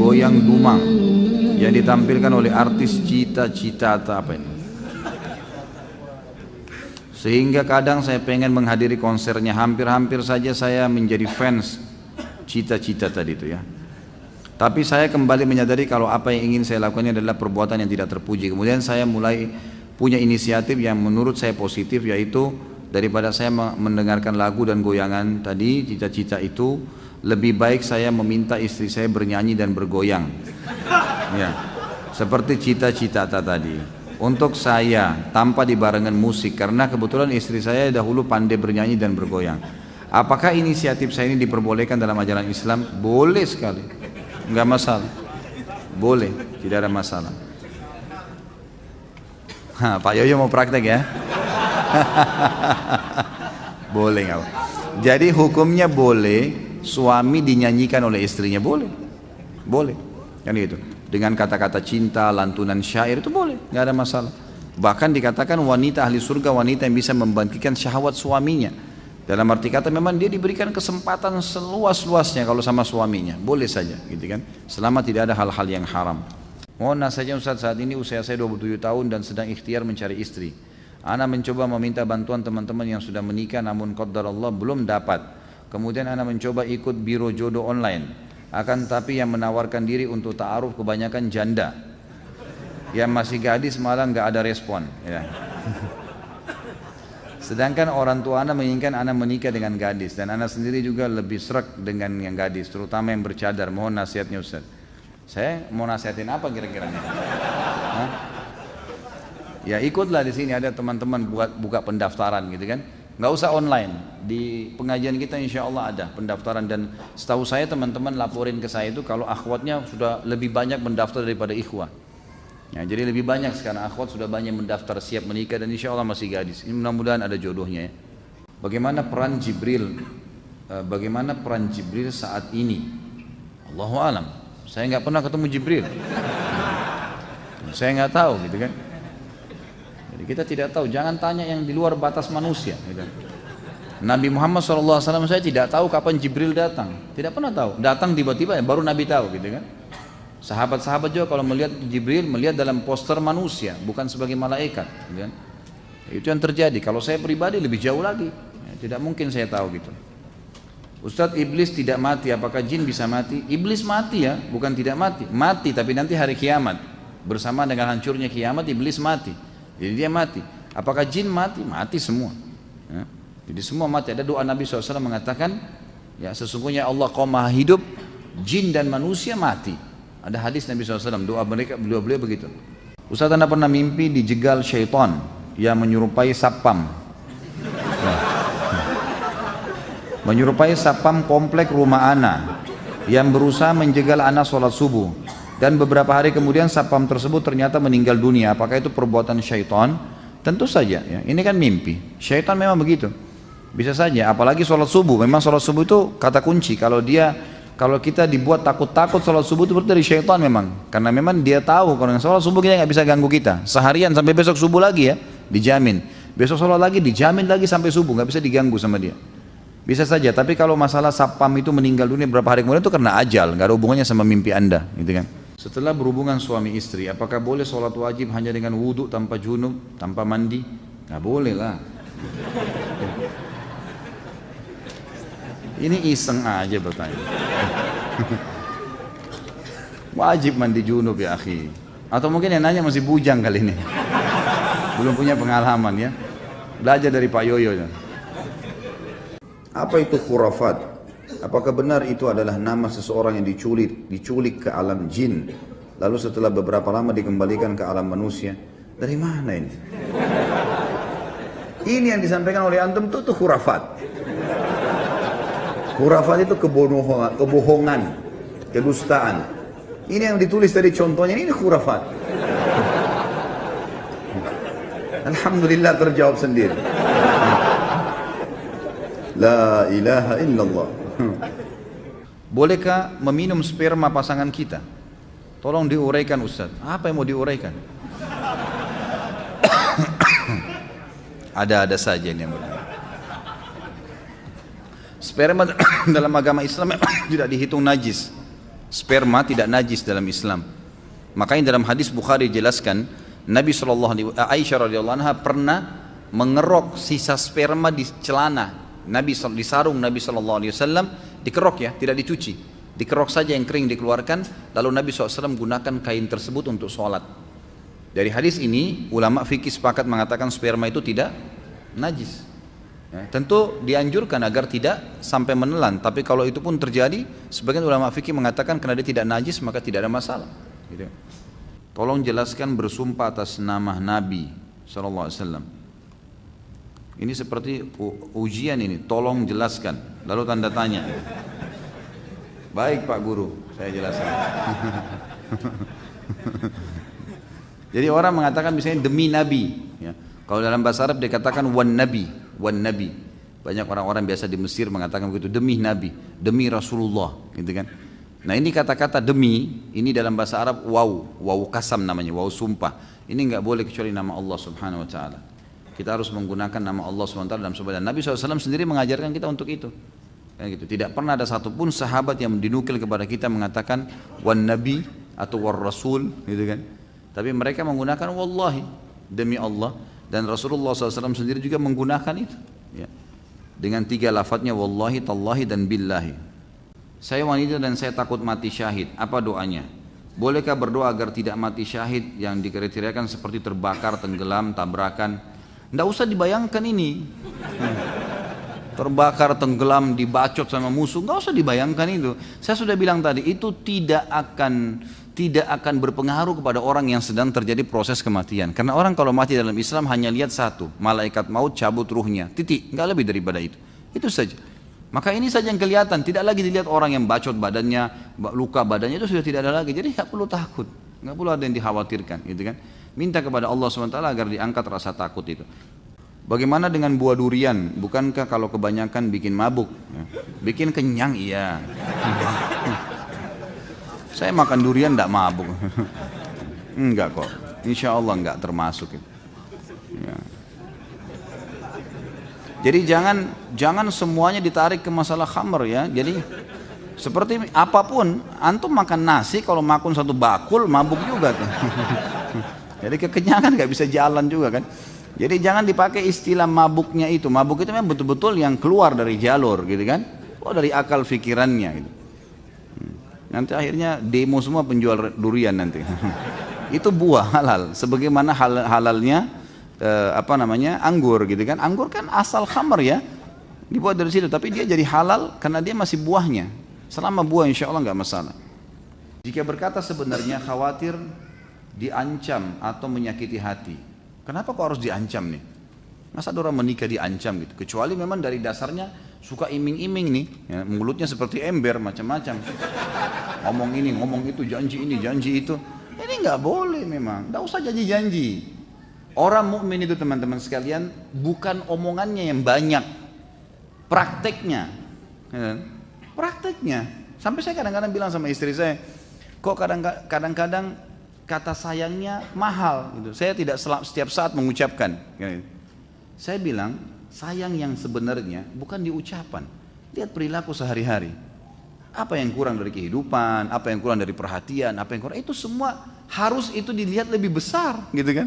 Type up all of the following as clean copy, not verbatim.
goyang dumang yang ditampilkan oleh artis Cita-Cita atau apa ini. Sehingga kadang saya pengen menghadiri konsernya, hampir-hampir saja saya menjadi fans Cita-Cita tadi itu ya. Tapi saya kembali menyadari kalau apa yang ingin saya lakukan adalah perbuatan yang tidak terpuji. Kemudian saya mulai punya inisiatif yang menurut saya positif, yaitu daripada saya mendengarkan lagu dan goyangan tadi Cita-Cita itu, lebih baik saya meminta istri saya bernyanyi dan bergoyang ya, seperti Cita-Cita tadi untuk saya tanpa dibarengan musik, karena kebetulan istri saya dahulu pandai bernyanyi dan bergoyang. Apakah inisiatif saya ini diperbolehkan dalam ajaran Islam? Boleh sekali, enggak masalah, boleh, tidak ada masalah. Pak Yoyo mau praktek ya? Boleh nggak? Jadi hukumnya boleh suami dinyanyikan oleh istrinya, boleh, boleh, kan gitu. Dengan kata-kata cinta, lantunan syair itu boleh, nggak ada masalah. Bahkan dikatakan wanita ahli surga, wanita yang bisa membangkitkan syahwat suaminya. Dalam arti kata memang dia diberikan kesempatan seluas-luasnya kalau sama suaminya, boleh saja, gitu kan. Selama tidak ada hal-hal yang haram. Mohon nasihatnya Ustaz, saat ini usia saya 27 tahun dan sedang ikhtiar mencari istri. Ana mencoba meminta bantuan teman-teman yang sudah menikah namun qadarullah belum dapat. Kemudian ana mencoba ikut biro jodoh online. Akan tapi yang menawarkan diri untuk ta'aruf kebanyakan janda. Yang masih gadis malah nggak ada respon ya. Sedangkan orang tua ana menginginkan ana menikah dengan gadis, dan ana sendiri juga lebih srek dengan yang gadis, terutama yang bercadar. Mohon nasihatnya Ustaz. Saya mau nasihatin apa kira-kira? Ya ikutlah, di sini ada teman-teman buka pendaftaran gitu kan. Nggak usah online, di pengajian kita insya Allah ada pendaftaran, dan setahu saya teman-teman laporin ke saya itu kalau akhwatnya sudah lebih banyak mendaftar daripada ikhwah ya, jadi lebih banyak sekarang akhwat sudah banyak mendaftar siap menikah, dan insya Allah masih gadis. Ini mudah-mudahan ada jodohnya ya. Bagaimana peran Jibril saat ini? Allahu alam, saya nggak pernah ketemu Jibril, saya nggak tahu gitu kan. Kita tidak tahu, jangan tanya yang di luar batas manusia gitu. Nabi Muhammad SAW saya tidak tahu kapan Jibril datang, tidak pernah tahu, datang tiba-tiba ya, baru Nabi tahu gitu kan. Sahabat-sahabat juga kalau melihat Jibril melihat dalam poster manusia, bukan sebagai malaikat gitu kan. Itu yang terjadi. Kalau saya pribadi lebih jauh lagi ya, tidak mungkin saya tahu gitu. Ustadz, iblis tidak mati, apakah jin bisa mati? Iblis mati ya, bukan tidak mati, mati tapi nanti hari kiamat bersama dengan hancurnya kiamat iblis mati. Jadi dia mati. Apakah jin mati? Mati semua ya. Jadi semua mati. Ada doa Nabi SAW mengatakan ya, sesungguhnya Allah Qaum maha hidup, jin dan manusia mati. Ada hadis Nabi SAW, doa beliau begitu. Ustaz, anda pernah mimpi dijegal syaitan yang menyerupai satpam ya. Menyerupai satpam komplek rumah ana yang berusaha menjegal ana sholat subuh, dan beberapa hari kemudian satpam tersebut ternyata meninggal dunia. Apakah itu perbuatan syaitan? Tentu saja ya, ini kan mimpi. Syaitan memang begitu, bisa saja. Apalagi sholat subuh, memang sholat subuh itu kata kunci. Kalau kita dibuat takut-takut sholat subuh itu berarti dari syaitan memang, karena memang dia tahu kalau sholat subuh kita nggak bisa ganggu kita seharian sampai besok subuh lagi ya, dijamin. Besok sholat lagi dijamin lagi sampai subuh, nggak bisa diganggu sama dia. Bisa saja. Tapi kalau masalah satpam itu meninggal dunia beberapa hari kemudian itu karena ajal, nggak ada hubungannya sama mimpi anda gitu kan. Setelah berhubungan suami istri, apakah boleh sholat wajib hanya dengan wudhu tanpa junub, tanpa mandi? Nggak boleh lah. Ini iseng aja bertanya. Wajib mandi junub ya akhi. Atau mungkin yang nanya masih bujang kali ini, belum punya pengalaman ya. Belajar dari Pak Yoyo ya. Apa itu khurafat? Apakah benar itu adalah nama seseorang yang diculik ke alam jin, lalu setelah beberapa lama dikembalikan ke alam manusia? Dari mana ini? Ini yang disampaikan oleh antum itu khurafat. Khurafat itu kebohongan, kedustaan. Ini yang ditulis tadi contohnya, ini khurafat. Alhamdulillah terjawab sendiri. La ilaha illallah. Bolehkah meminum sperma pasangan kita? Tolong diuraikan Ustaz. Apa yang mau diuraikan? Ada saja ini yang bertanya. Sperma dalam agama Islam tidak dihitung najis. Sperma tidak najis dalam Islam. Makanya dalam hadis Bukhari jelaskan, Nabi Aisyah radhiyallahu anha pernah mengerok sisa sperma di celana Nabi, di sarung Nabi SAW, dikerok ya, tidak dicuci, dikerok saja yang kering dikeluarkan, lalu Nabi SAW gunakan kain tersebut untuk sholat. Dari hadis ini ulama fikih sepakat mengatakan sperma itu tidak najis ya, tentu dianjurkan agar tidak sampai menelan, tapi kalau itu pun terjadi, sebagian ulama fikih mengatakan karena dia tidak najis maka tidak ada masalah gitu. Tolong jelaskan bersumpah atas nama Nabi SAW. Ini seperti ujian ini, tolong jelaskan, lalu tanda tanya. Baik Pak Guru, saya jelaskan. Jadi orang mengatakan misalnya demi Nabi ya. Kalau dalam bahasa Arab dikatakan wan Nabi. Banyak orang-orang biasa di Mesir mengatakan begitu, demi Nabi, demi Rasulullah gitu kan. Nah ini kata-kata demi, ini dalam bahasa Arab waw kasam namanya, waw sumpah. Ini enggak boleh kecuali nama Allah Subhanahu wa taala. Kita harus menggunakan nama Allah SWT dalam sebuah, dan Nabi SAW sendiri mengajarkan kita untuk itu. Gitu. Tidak pernah ada satupun sahabat yang dinukil kepada kita mengatakan wan Nabi atau war Rasul, gitu kan. Tapi mereka menggunakan wallahi, demi Allah, dan Rasulullah SAW sendiri juga menggunakan itu. Ya. Dengan 3 lafadznya wallahi, tallahi, dan billahi. Saya wanita dan saya takut mati syahid. Apa doanya? Bolehkah berdoa agar tidak mati syahid yang dikriteriakan seperti terbakar, tenggelam, tabrakan? Nggak usah dibayangkan ini, terbakar, tenggelam, dibacot sama musuh, nggak usah dibayangkan itu. Saya sudah bilang tadi, itu tidak akan berpengaruh kepada orang yang sedang terjadi proses kematian. Karena orang kalau mati dalam Islam hanya lihat satu, malaikat maut cabut ruhnya, titik, nggak lebih daripada itu saja. Maka ini saja yang kelihatan, tidak lagi dilihat orang yang bacot badannya, luka badannya, itu sudah tidak ada lagi. Jadi nggak perlu takut, nggak perlu ada yang dikhawatirkan, gitu kan. Minta kepada Allah SWT agar diangkat rasa takut itu. Bagaimana dengan buah durian? Bukankah kalau kebanyakan bikin mabuk? Bikin kenyang, iya. Saya makan durian tidak mabuk. Enggak kok, insya Allah enggak termasuk itu. Ya. Jadi jangan semuanya ditarik ke masalah khamr ya. Jadi seperti apapun, antum makan nasi kalau makan satu bakul mabuk juga tuh. Jadi kekenyangan nggak bisa jalan juga kan. Jadi jangan dipakai istilah mabuknya itu. Mabuk itu memang betul-betul yang keluar dari jalur gitu kan. Oh dari akal fikirannya gitu. Nanti akhirnya demo semua penjual durian nanti. Itu buah halal. Sebagaimana halalnya anggur gitu kan. Anggur kan asal khamr ya. Dibuat dari situ. Tapi dia jadi halal karena dia masih buahnya. Selama buah insya Allah nggak masalah. Jika berkata sebenarnya khawatir diancam atau menyakiti hati. Kenapa kok harus diancam nih? Masa ada orang menikah diancam gitu? Kecuali memang dari dasarnya suka iming-iming nih, ya, mulutnya seperti ember macam-macam. Ngomong ini, ngomong itu, janji ini, janji itu. Ini nggak boleh memang, nggak usah janji-janji. Orang mukmin itu teman-teman sekalian bukan omongannya yang banyak, prakteknya. Ya, prakteknya. Sampai saya kadang-kadang bilang sama istri saya, kok kadang-kadang kata sayangnya mahal gitu. Saya tidak setiap saat mengucapkan gitu. Saya bilang sayang yang sebenarnya bukan di ucapan, lihat perilaku sehari-hari. Apa yang kurang dari kehidupan, apa yang kurang dari perhatian, apa yang kurang, itu semua harus itu dilihat lebih besar gitu kan.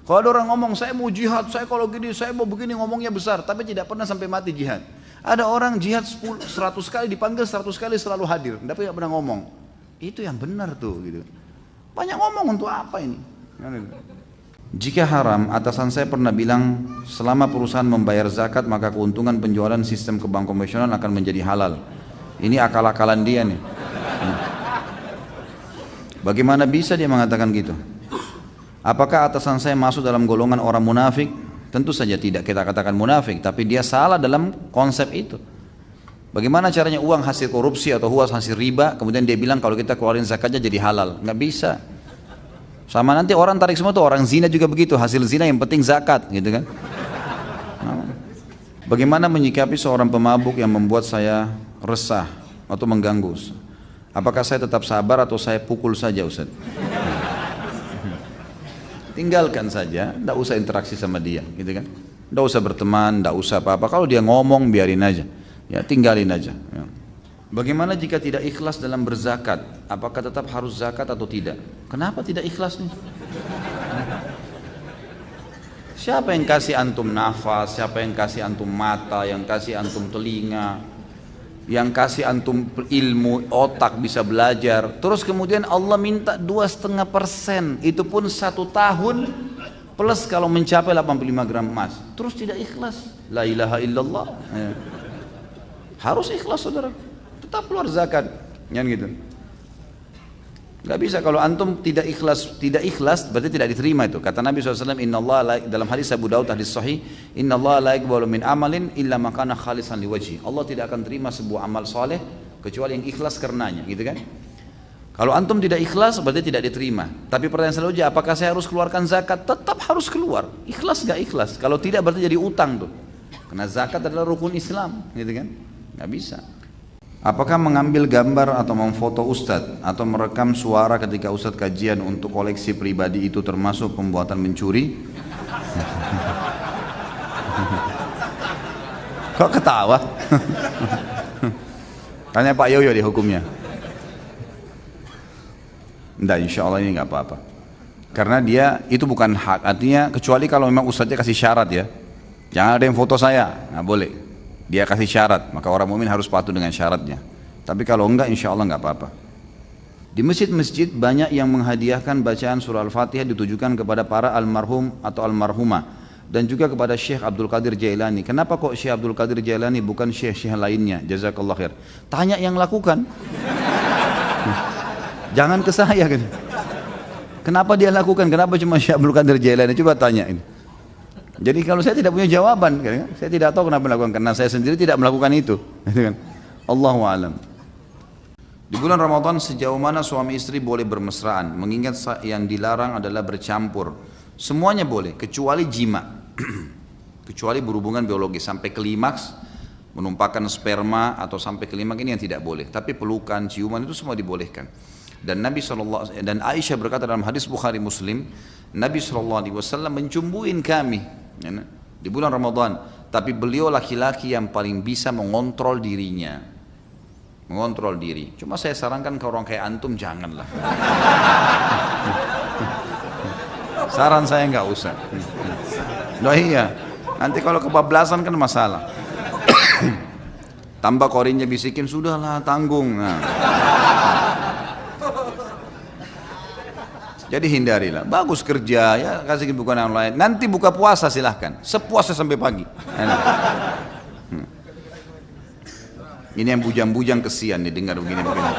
Kalau ada orang ngomong saya mau jihad, saya kalau gini, saya mau begini, ngomongnya besar tapi tidak pernah sampai mati jihad. Ada orang jihad 100 kali dipanggil 100 kali selalu hadir tapi tidak pernah ngomong. Itu yang benar tuh gitu. Banyak ngomong untuk apa ini? Jika haram, atasan saya pernah bilang selama perusahaan membayar zakat maka keuntungan penjualan sistem ke bank konvensional akan menjadi halal. Ini akal-akalan dia nih. Bagaimana bisa dia mengatakan gitu? Apakah atasan saya masuk dalam golongan orang munafik? Tentu saja tidak kita katakan munafik, tapi dia salah dalam konsep itu. Bagaimana caranya uang hasil korupsi atau uang hasil riba, kemudian dia bilang kalau kita keluarin zakatnya jadi halal? Nggak bisa. Sama nanti orang tarik semua tuh, orang zina juga begitu, hasil zina yang penting zakat, gitu kan? Bagaimana menyikapi seorang pemabuk yang membuat saya resah atau mengganggu? Apakah saya tetap sabar atau saya pukul saja, Ustaz? Tinggalkan saja, nggak usah interaksi sama dia, gitu kan? Nggak usah berteman, nggak usah apa-apa. Kalau dia ngomong biarin aja. Ya tinggalin aja ya. Bagaimana jika tidak ikhlas dalam berzakat? Apakah tetap harus zakat atau tidak? Kenapa tidak ikhlas nih? Siapa yang kasih antum nafas? Siapa yang kasih antum mata? Yang kasih antum telinga? Yang kasih antum ilmu, otak bisa belajar? Terus kemudian Allah minta 2,5%. Itu pun 1 tahun plus kalau mencapai 85 gram emas. Terus tidak ikhlas? La ilaha illallah. Ya. Harus ikhlas saudara. Tetap keluar zakat, yang gitu. Gak bisa kalau antum tidak ikhlas berarti tidak diterima itu. Kata Nabi SAW, Inna Allah dalam hadis Abu Daud hadis Sahih, Inna Allah la yaqbalu min amalin illa ma kana khalisan liwajhi. Allah tidak akan terima sebuah amal soleh kecuali yang ikhlas karenanya, gitu kan? Kalau antum tidak ikhlas berarti tidak diterima. Tapi pertanyaan selanjutnya, apakah saya harus keluarkan zakat? Tetap harus keluar. Ikhlas gak ikhlas? Kalau tidak berarti jadi utang tuh. Karena zakat adalah rukun Islam, gitu kan? Gak bisa. Apakah mengambil gambar atau memfoto ustadz atau merekam suara ketika ustadz kajian untuk koleksi pribadi itu termasuk pembuatan mencuri? Kok ketawa? Tanya Pak Yoyo di hukumnya. Enggak, insya Allah ini nggak apa-apa. Karena dia itu bukan hak, artinya kecuali kalau memang ustadznya kasih syarat ya. Jangan ada yang foto saya, nggak boleh. Dia kasih syarat, maka orang mukmin harus patuh dengan syaratnya. Tapi kalau enggak, insya Allah enggak apa-apa. Di masjid-masjid banyak yang menghadiahkan bacaan surah Al-Fatihah ditujukan kepada para almarhum atau almarhumah dan juga kepada Syekh Abdul Qadir Jailani. Kenapa kok Syekh Abdul Qadir Jailani bukan syekh-syekh lainnya? Jazakallah khair. Tanya yang lakukan. Jangan ke saya kan. Kenapa dia lakukan? Kenapa cuma Syekh Abdul Qadir Jailani? Coba tanya ini. Jadi kalau saya tidak punya jawaban, saya tidak tahu kenapa melakukan, karena saya sendiri tidak melakukan itu. Allahu a'lam. Di bulan Ramadan sejauh mana suami istri boleh bermesraan? Mengingat yang dilarang adalah bercampur. Semuanya boleh, kecuali jima, kecuali berhubungan biologis sampai klimaks, menumpahkan sperma atau sampai klimaks ini yang tidak boleh. Tapi pelukan, ciuman itu semua dibolehkan. Dan Nabi dan Aisyah berkata dalam hadis Bukhari Muslim, Nabi SAW mencumbuin kami di bulan Ramadan, tapi beliau laki-laki yang paling bisa mengontrol dirinya, mengontrol diri. Cuma saya sarankan ke orang kayak antum janganlah. Saran saya nggak usah. Nah iya, nanti kalau kebablasan kan masalah. Tambah korinnya bisikin, sudahlah tanggung. Nah. Jadi hindarilah. Bagus kerja ya, kasih kebukaan yang lain. Nanti buka puasa silahkan. Sepuasnya sampai pagi. Ini yang bujang-bujang kesian nih dengar begini-begini.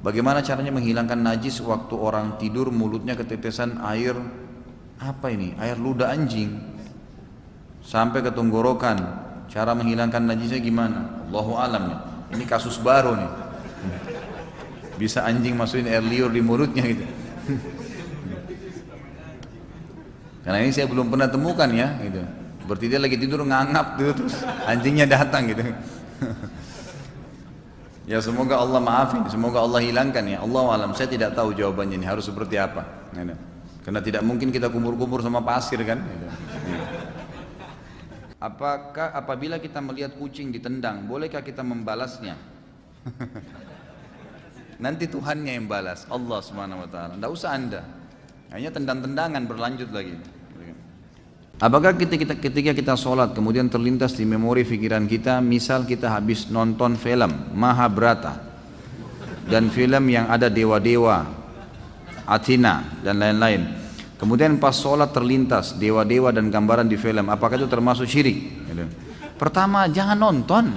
Bagaimana caranya menghilangkan najis waktu orang tidur mulutnya ketetesan air apa ini? Air ludah anjing sampai ke tenggorokan. Cara menghilangkan najisnya gimana? Allahu alam nih. Ini kasus baru nih. Bisa anjing masukin air liur di mulutnya gitu. Karena ini saya belum pernah temukan ya gitu. Seperti dia lagi tidur ngangap gitu terus anjingnya datang gitu. Ya semoga Allah maafin, semoga Allah hilangkan ya. Allah alam, saya tidak tahu jawabannya ini harus seperti apa. Karena tidak mungkin kita kumur-kumur sama pasir kan. Apakah apabila kita melihat kucing ditendang, bolehkah kita membalasnya? Nanti Tuhannya yang balas, Allah Subhanahu wa taala. Enggak usah Anda. Hanya tendang-tendangan berlanjut lagi. Apakah ketika kita sholat kemudian terlintas di memori pikiran kita, misal kita habis nonton film Mahabharata dan film yang ada dewa-dewa, Athena dan lain-lain. Kemudian pas sholat terlintas dewa-dewa dan gambaran di film, apakah itu termasuk syirik? Pertama, jangan nonton.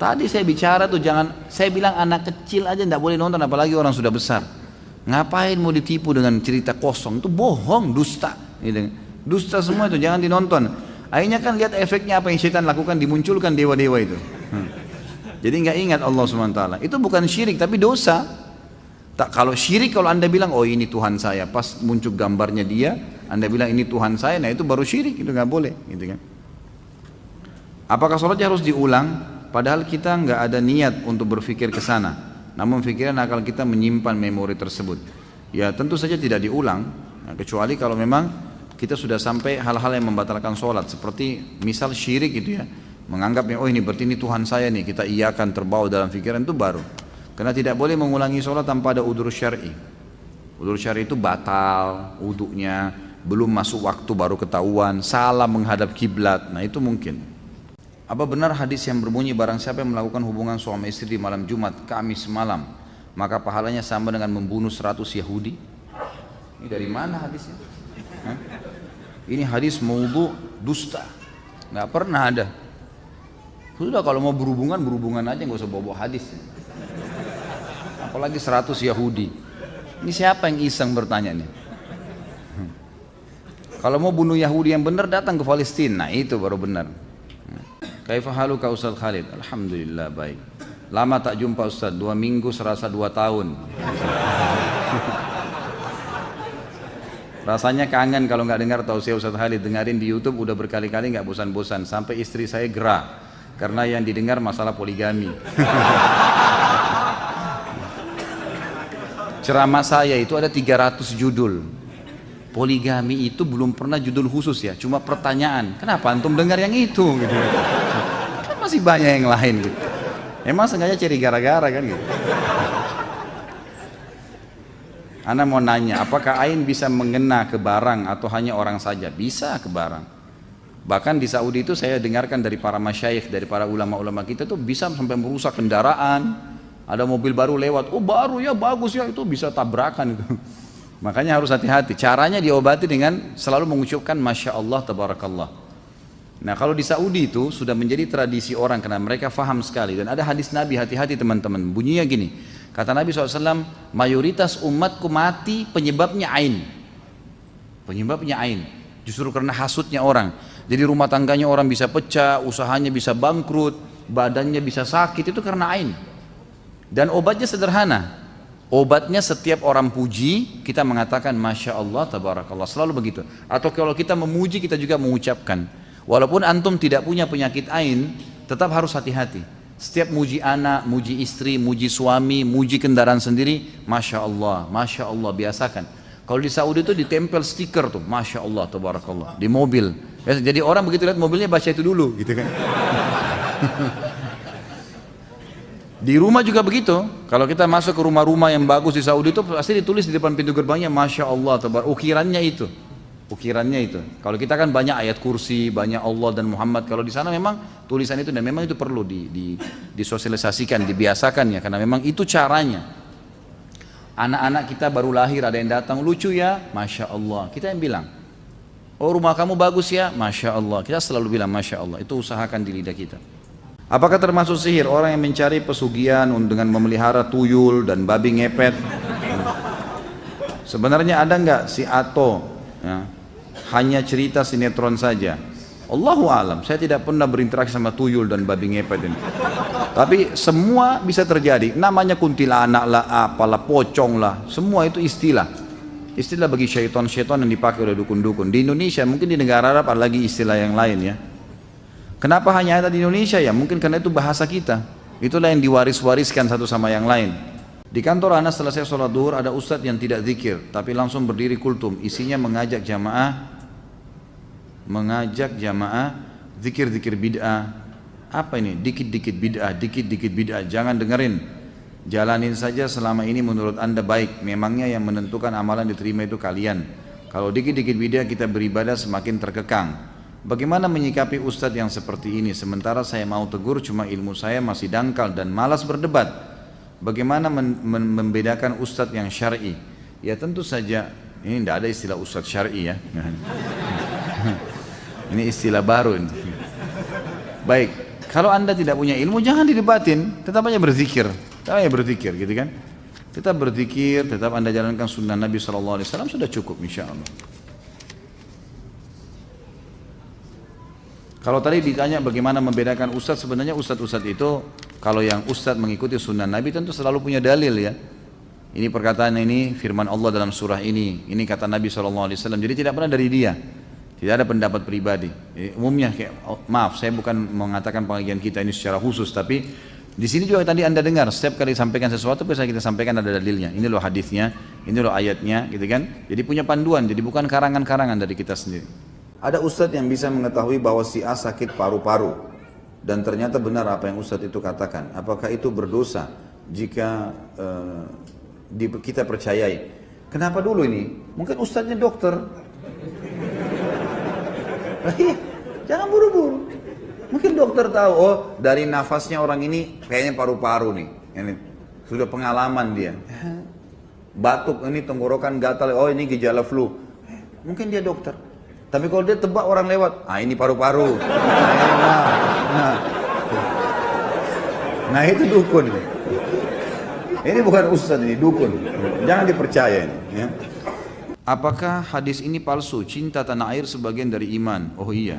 Tadi saya bicara tuh jangan, saya bilang anak kecil aja tidak boleh nonton, apalagi orang sudah besar. Ngapain mau ditipu dengan cerita kosong? Itu bohong, dusta. Dusta semua itu, jangan dinonton. Akhirnya kan lihat efeknya apa yang syaitan lakukan, dimunculkan dewa-dewa itu. Jadi nggak ingat Allah SWT. Itu bukan syirik tapi dosa. Tak, kalau syirik kalau anda bilang oh ini Tuhan saya, pas muncul gambarnya dia, anda bilang ini Tuhan saya, nah itu baru syirik, itu nggak boleh, gitu kan? Apakah sholatnya harus diulang? Padahal kita nggak ada niat untuk berpikir ke sana, namun pikiran akal kita menyimpan memori tersebut. Ya tentu saja tidak diulang, nah, kecuali kalau memang kita sudah sampai hal-hal yang membatalkan sholat, seperti misal syirik itu ya. menganggapnya oh ini berarti ini Tuhan saya nih, kita iakan terbawa dalam pikiran itu baru. Karena tidak boleh mengulangi sholat tanpa ada udzur syar'i. Udzur syar'i itu batal wudunya, belum masuk waktu baru ketahuan, salah menghadap kiblat, nah itu mungkin. Apa benar hadis yang berbunyi barang siapa yang melakukan hubungan suami istri di malam Jumat, Kamis malam, maka pahalanya sama dengan membunuh 100 Yahudi? Ini dari mana hadisnya? Hah? Ini hadis maudhu, dusta, nggak pernah ada. Sudah kalau mau berhubungan aja, nggak usah bawa hadis. Apalagi 100 Yahudi. Ini siapa yang iseng bertanya nih? Kalau mau bunuh Yahudi yang benar datang ke Palestina, nah itu baru benar. Kaifa haluka Ustaz Khalid? Alhamdulillah baik. Lama tak jumpa Ustaz, 2 minggu serasa 2 tahun. Rasanya kangen kalau nggak dengar tausiah Ustaz Khalid, dengerin di YouTube udah berkali-kali nggak bosan-bosan, sampai istri saya gerah karena yang didengar masalah poligami. Ceramah saya itu ada 300 judul. Poligami itu belum pernah judul khusus ya, cuma pertanyaan. Kenapa antum dengar yang itu? Gitu. Kan masih banyak yang lain gitu. Emang sengaja cari gara-gara kan gitu. Ana mau nanya, apakah ain bisa mengena ke barang atau hanya orang saja? Bisa ke barang. Bahkan di Saudi itu saya dengarkan dari para masyayikh, dari para ulama-ulama kita tuh bisa sampai merusak kendaraan. Ada mobil baru lewat, oh baru ya, bagus ya, itu bisa tabrakan itu. Makanya harus hati-hati. Caranya diobati dengan selalu mengucapkan Masya Allah, Tabarakallah. Nah kalau di Saudi itu sudah menjadi tradisi orang karena mereka faham sekali. Dan ada hadis Nabi, hati-hati teman-teman. Bunyinya gini, kata Nabi SAW, mayoritas umatku mati penyebabnya ain. Penyebabnya ain. Justru karena hasutnya orang. Jadi rumah tangganya orang bisa pecah, usahanya bisa bangkrut, badannya bisa sakit, itu karena ain. Dan obatnya sederhana. Obatnya setiap orang puji, kita mengatakan Masya Allah, Tabarakallah. Selalu begitu. Atau kalau kita memuji, kita juga mengucapkan. Walaupun antum tidak punya penyakit ain, tetap harus hati-hati. Setiap muji anak, muji istri, muji suami, muji kendaraan sendiri, Masya Allah, biasakan. Kalau di Saudi itu ditempel stiker tuh, Masya Allah, Tabarakallah, di mobil. Jadi orang begitu lihat mobilnya baca itu dulu, gitu kan. Di rumah juga begitu. Kalau kita masuk ke rumah-rumah yang bagus di Saudi itu pasti ditulis di depan pintu gerbangnya Masya Allah, ukirannya itu. Kalau kita kan banyak ayat kursi, banyak Allah dan Muhammad. Kalau di sana memang tulisan itu, dan memang itu perlu disosialisasikan, dibiasakan ya, karena memang itu caranya. Anak-anak kita baru lahir ada yang datang, lucu ya, Masya Allah. Kita yang bilang, oh rumah kamu bagus ya, Masya Allah. Kita selalu bilang Masya Allah. Itu usahakan di lidah kita. Apakah termasuk sihir orang yang mencari pesugihan dengan memelihara tuyul dan babi ngepet? Sebenarnya ada nggak si Ato? Ya, hanya cerita sinetron saja. Allahu alam. Saya tidak pernah berinteraksi sama tuyul dan babi ngepet ini. Tapi semua bisa terjadi. Namanya kuntilanak lah, apalah, pocong lah. Semua itu istilah. Istilah bagi syaitan-syaitan yang dipakai oleh dukun-dukun. Di Indonesia, mungkin di negara Arab ada lagi istilah yang lain ya. Kenapa hanya ada di Indonesia ya? Mungkin karena itu bahasa kita. Itulah yang diwaris-wariskan satu sama yang lain. Di kantor Ana selesai sholat duhur ada ustadz yang tidak zikir, tapi langsung berdiri kultum. Isinya mengajak jamaah zikir-zikir bid'ah. Apa ini? Dikit-dikit bid'ah. Jangan dengerin. Jalanin saja selama ini menurut Anda baik. Memangnya yang menentukan amalan diterima itu kalian. Kalau dikit-dikit bid'ah kita beribadah semakin terkekang. Bagaimana menyikapi ustadz yang seperti ini? Sementara saya mau tegur, cuma ilmu saya masih dangkal dan malas berdebat. Bagaimana membedakan ustadz yang syar'i? Ya tentu saja, ini tidak ada istilah ustadz syar'i ya. Ini istilah baru ini. Baik, kalau anda tidak punya ilmu jangan didebatin, tetap aja berzikir, gitu kan? Tetap berzikir, tetap anda jalankan sunnah Nabi SAW, sudah cukup insya Allah. Kalau tadi ditanya bagaimana membedakan ustadz, sebenarnya ustadz-ustadz itu kalau yang ustadz mengikuti sunnah Nabi tentu selalu punya dalil ya. Ini perkataan ini, firman Allah dalam surah ini kata Nabi SAW. Jadi tidak pernah dari dia, tidak ada pendapat pribadi. Jadi, umumnya maaf, saya bukan mengatakan pengajian kita ini secara khusus, tapi di sini juga tadi anda dengar setiap kali sampaikan sesuatu biasa kita sampaikan ada dalilnya. Ini loh hadisnya, ini loh ayatnya, gitu kan? Jadi punya panduan, jadi bukan karangan-karangan dari kita sendiri. Ada ustadz yang bisa mengetahui bahwa si A sakit paru-paru. dan ternyata benar apa yang Ustadz itu katakan, apakah itu berdosa jika kita percayai? Kenapa dulu ini? Mungkin Ustadznya dokter. Jangan buru-buru. Mungkin dokter tahu, oh dari nafasnya orang ini kayaknya paru-paru nih. Ini sudah pengalaman dia. Batuk ini tenggorokan gatal, oh ini gejala flu. Mungkin dia dokter. Tapi kalau dia tebak orang lewat, ini paru-paru. Nah itu dukun. Ini bukan ustadz, ini dukun. Jangan dipercaya ini. Ya. Apakah hadis ini palsu? Cinta tanah air sebagian dari iman. Oh iya.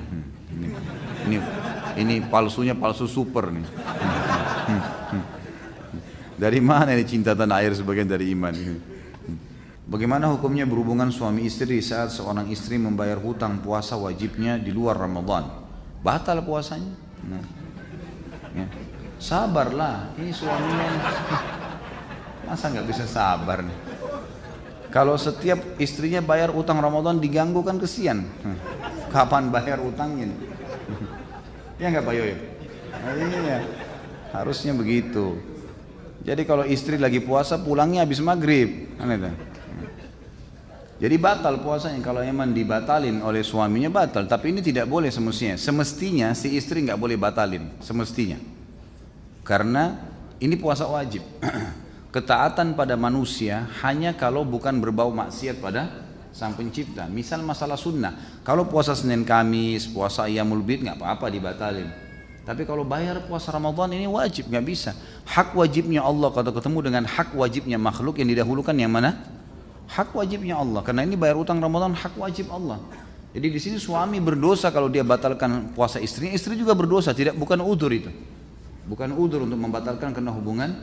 Ini palsunya palsu super nih. Dari mana ini cinta tanah air sebagian dari iman? Bagaimana hukumnya berhubungan suami istri saat seorang istri membayar hutang puasa wajibnya di luar Ramadan? Batal puasanya. Nah, ya. Sabarlah, ini suaminya. Masa nggak bisa sabar nih? Kalau setiap istrinya bayar utang Ramadan diganggu kan kesian. Kapan bayar utangnya? Ya nggak Pak Yoyo? Iya, harusnya begitu. Jadi kalau istri lagi puasa pulangnya habis maghrib, kan itu. Jadi batal puasanya kalau emang dibatalin oleh suaminya batal. Tapi ini tidak boleh semestinya. Semestinya si istri nggak boleh batalin, semestinya. Karena ini puasa wajib. Ketaatan pada manusia hanya kalau bukan berbau maksiat pada Sang Pencipta. Misal masalah sunnah. Kalau puasa Senin Kamis, puasa Ayyamul Bid nggak apa-apa dibatalin. Tapi kalau bayar puasa Ramadan ini wajib, nggak bisa. Hak wajibnya Allah kalau ketemu dengan hak wajibnya makhluk yang didahulukan yang mana? Hak wajibnya Allah, karena ini bayar utang Ramadan hak wajib Allah. Jadi di sini suami berdosa kalau dia batalkan puasa istrinya, istri juga berdosa, bukan udzur itu. Bukan udzur untuk membatalkan karena hubungan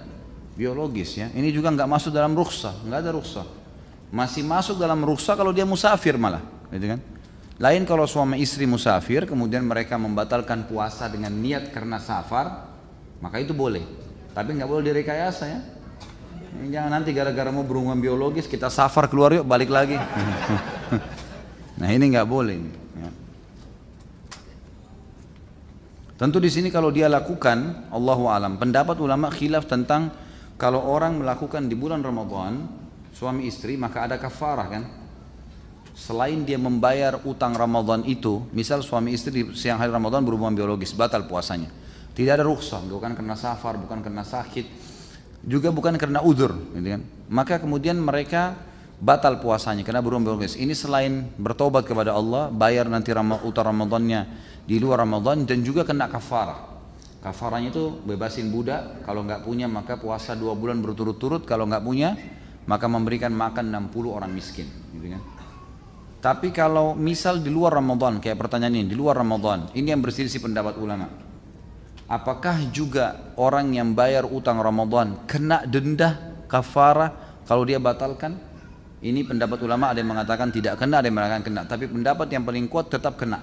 biologis ya. Ini juga nggak masuk dalam rukhsah, nggak ada rukhsah. Masih masuk dalam rukhsah kalau dia musafir malah, gitu kan? Lain kalau suami istri musafir, kemudian mereka membatalkan puasa dengan niat karena safar, maka itu boleh. Tapi nggak boleh direkayasa ya. Jangan nanti gara-gara mau berhubungan biologis kita safar keluar yuk balik lagi. Nah ini nggak boleh. Ya. Tentu di sini kalau dia lakukan, Allahu alam. Pendapat ulama khilaf tentang kalau orang melakukan di bulan Ramadan suami istri maka ada kafarah kan. Selain dia membayar utang Ramadan itu, misal suami istri di siang hari Ramadan berhubungan biologis batal puasanya. Tidak ada rukhsah, bukan karena safar, bukan karena sakit. Juga bukan karena udzur, gitu kan? Maka kemudian mereka batal puasanya karena berhubungan biologis. Ini selain bertobat kepada Allah, bayar nanti utang Ramadannya di luar Ramadan dan juga kena kafarah. Kafarahnya itu bebasin budak, kalau nggak punya maka puasa 2 bulan berturut-turut, kalau nggak punya maka memberikan makan 60 orang miskin, gitu kan? Tapi kalau misal di luar Ramadan, kayak pertanyaan ini, di luar Ramadan, ini yang berselisih pendapat ulama. Apakah juga orang yang bayar utang Ramadan kena denda kafarah kalau dia batalkan? Ini pendapat ulama, ada yang mengatakan tidak kena, ada yang mengatakan kena. Tapi pendapat yang paling kuat tetap kena.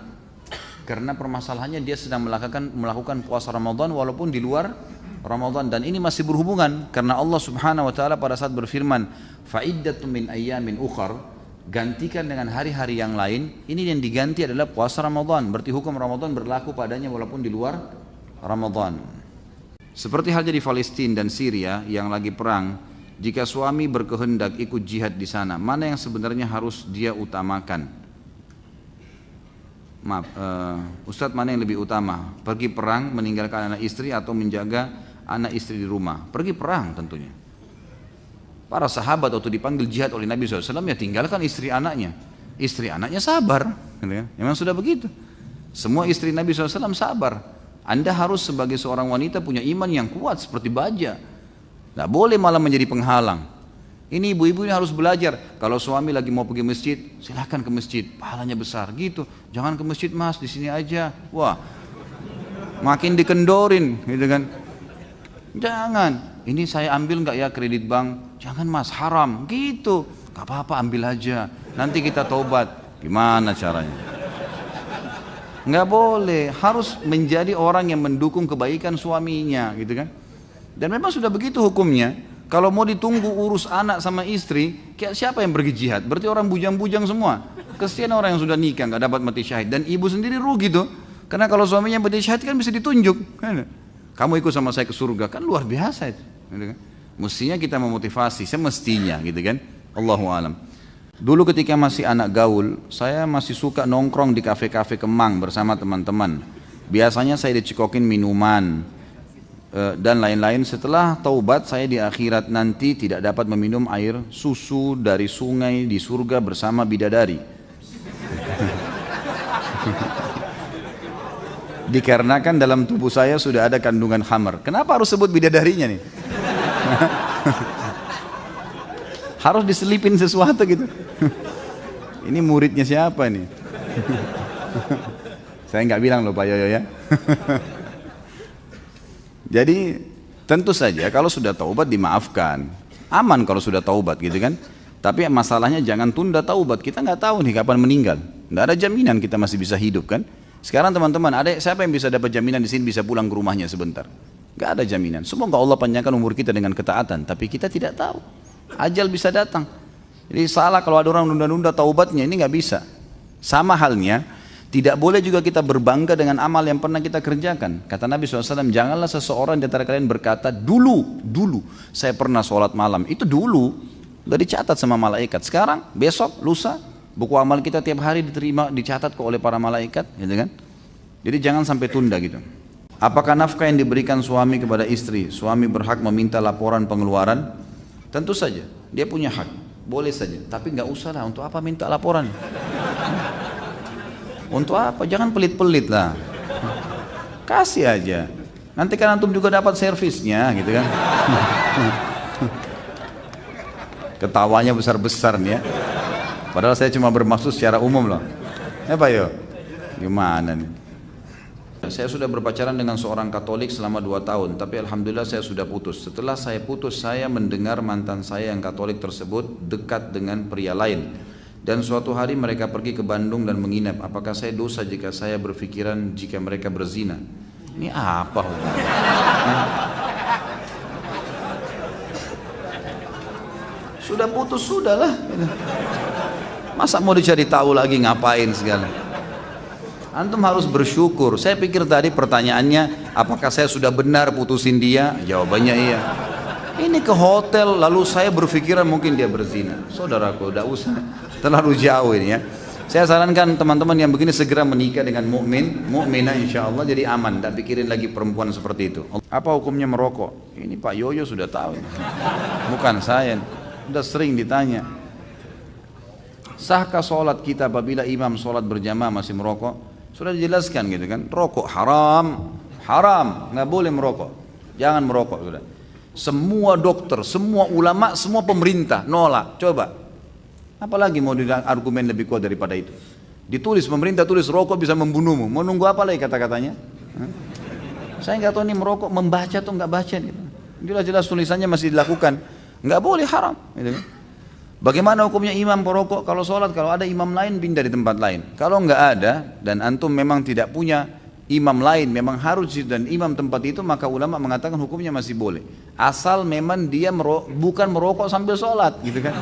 Karena permasalahannya dia sedang melakukan puasa Ramadan walaupun di luar Ramadan. Dan ini masih berhubungan karena Allah Subhanahu wa taala pada saat berfirman, "Fa'iddatun min ayyamin ukhar", gantikan dengan hari-hari yang lain. Ini yang diganti adalah puasa Ramadan. Berarti hukum Ramadan berlaku padanya walaupun di luar Ramadan. Seperti halnya di Palestina dan Syria yang lagi perang, jika suami berkehendak ikut jihad di sana, mana yang sebenarnya harus dia utamakan? Maaf, Ustadz, mana yang lebih utama? Pergi perang meninggalkan anak istri atau menjaga anak istri di rumah? Pergi perang tentunya. Para sahabat waktu dipanggil jihad oleh Nabi SAW ya tinggalkan istri anaknya. Istri anaknya sabar, memang sudah begitu. Semua istri Nabi SAW sabar. Anda harus sebagai seorang wanita punya iman yang kuat seperti baja. Tidak boleh malah menjadi penghalang. Ini ibu-ibu ini harus belajar. Kalau suami lagi mau pergi masjid, silahkan ke masjid, pahalanya besar gitu. Jangan ke masjid mas, di sini aja. Wah, makin dikendorin, gitu kan? Jangan. Ini saya ambil nggak ya kredit bank? Jangan mas, haram. Gitu. Gak apa-apa, ambil aja. Nanti kita tobat. Gimana caranya? Nggak boleh, harus menjadi orang yang mendukung kebaikan suaminya, gitu kan? Dan memang sudah begitu hukumnya. Kalau mau ditunggu urus anak sama istri, siapa yang pergi jihad? Berarti orang bujang-bujang semua. Kesian orang yang sudah nikah nggak dapat mati syahid. Dan ibu sendiri rugi tuh. Karena kalau suaminya berdiri kan bisa ditunjuk. Kan? Kamu ikut sama saya ke surga, kan luar biasa itu. Gitu kan? Mestinya kita memotivasi, semestinya gitu kan. Allahu alam. Dulu ketika masih anak gaul, saya masih suka nongkrong di kafe-kafe Kemang bersama teman-teman. Biasanya saya dicekokin minuman dan lain-lain. Setelah taubat, saya di akhirat nanti tidak dapat meminum air susu dari sungai di surga bersama bidadari. Dikarenakan dalam tubuh saya sudah ada kandungan khamar. Kenapa harus sebut bidadarinya nih? Harus diselipin sesuatu gitu. Ini muridnya siapa nih? Saya nggak bilang loh Pak Yoyo ya. Jadi tentu saja kalau sudah taubat dimaafkan. Aman kalau sudah taubat gitu kan. Tapi masalahnya jangan tunda taubat. Kita nggak tahu nih kapan meninggal. Nggak ada jaminan kita masih bisa hidup kan. Sekarang teman-teman, ada siapa yang bisa dapat jaminan di sini bisa pulang ke rumahnya sebentar? Gak ada jaminan. Semoga Allah panjangkan umur kita dengan ketaatan, tapi kita tidak tahu. Ajal bisa datang. Jadi salah kalau ada orang nunda-nunda taubatnya, ini gak bisa. Sama halnya, tidak boleh juga kita berbangga dengan amal yang pernah kita kerjakan. Kata Nabi SAW, janganlah seseorang di antara kalian berkata, dulu saya pernah sholat malam. Itu dulu, udah dicatat sama malaikat. Sekarang, besok, lusa, buku amal kita tiap hari diterima, dicatat oleh para malaikat, gitu kan? Jadi jangan sampai tunda gitu. Apakah nafkah yang diberikan suami kepada istri, suami berhak meminta laporan pengeluaran? Tentu saja, dia punya hak, boleh saja. Tapi nggak usah lah, untuk apa minta laporan? Untuk apa? Jangan pelit-pelit lah. Kasih aja. Nanti kan antum juga dapat servisnya, gitu kan? Ketawanya besar-besar nih ya. Padahal saya cuma bermaksud secara umum loh. Ya Pak Yo? Gimana nih? Saya sudah berpacaran dengan seorang Katolik selama 2 tahun, tapi Alhamdulillah saya sudah putus. Setelah saya putus, saya mendengar mantan saya yang Katolik tersebut dekat dengan pria lain. Dan suatu hari mereka pergi ke Bandung dan menginap. Apakah saya dosa jika saya berpikiran jika mereka berzina? Ini apa? Sudah putus, sudahlah. Masa mau dicari tahu lagi ngapain segala? Antum harus bersyukur. Saya pikir tadi pertanyaannya, apakah saya sudah benar putusin dia? Jawabannya iya. Ini ke hotel, lalu saya berpikiran mungkin dia berzina. Saudaraku, udah usah terlalu jauh ini ya. Saya sarankan teman-teman yang begini segera menikah dengan mukminah insya Allah, jadi aman. Tidak pikirin lagi perempuan seperti itu. Apa hukumnya merokok? Ini Pak Yoyo sudah tahu. Bukan saya. Sudah sering ditanya. Sahkah sholat kita apabila imam sholat berjamaah masih merokok? Sudah dijelaskan gitu kan. Rokok haram, nggak boleh merokok. Jangan merokok sudah. Semua dokter, semua ulama, semua pemerintah nolak. Coba. Apalagi mau argumen lebih kuat daripada itu? Ditulis pemerintah tulis rokok bisa membunuhmu. Mau nunggu apa lagi kata-katanya? Saya nggak tahu ini merokok membaca atau nggak baca. Gitu. Jelas-jelas tulisannya masih dilakukan. Nggak boleh haram. Gitu. Bagaimana hukumnya imam perokok kalau sholat? Kalau ada imam lain pindah di tempat lain. Kalau nggak ada dan antum memang tidak punya imam lain, memang harus dan imam tempat itu, maka ulama mengatakan hukumnya masih boleh. Asal memang dia bukan merokok sambil sholat, gitu kan?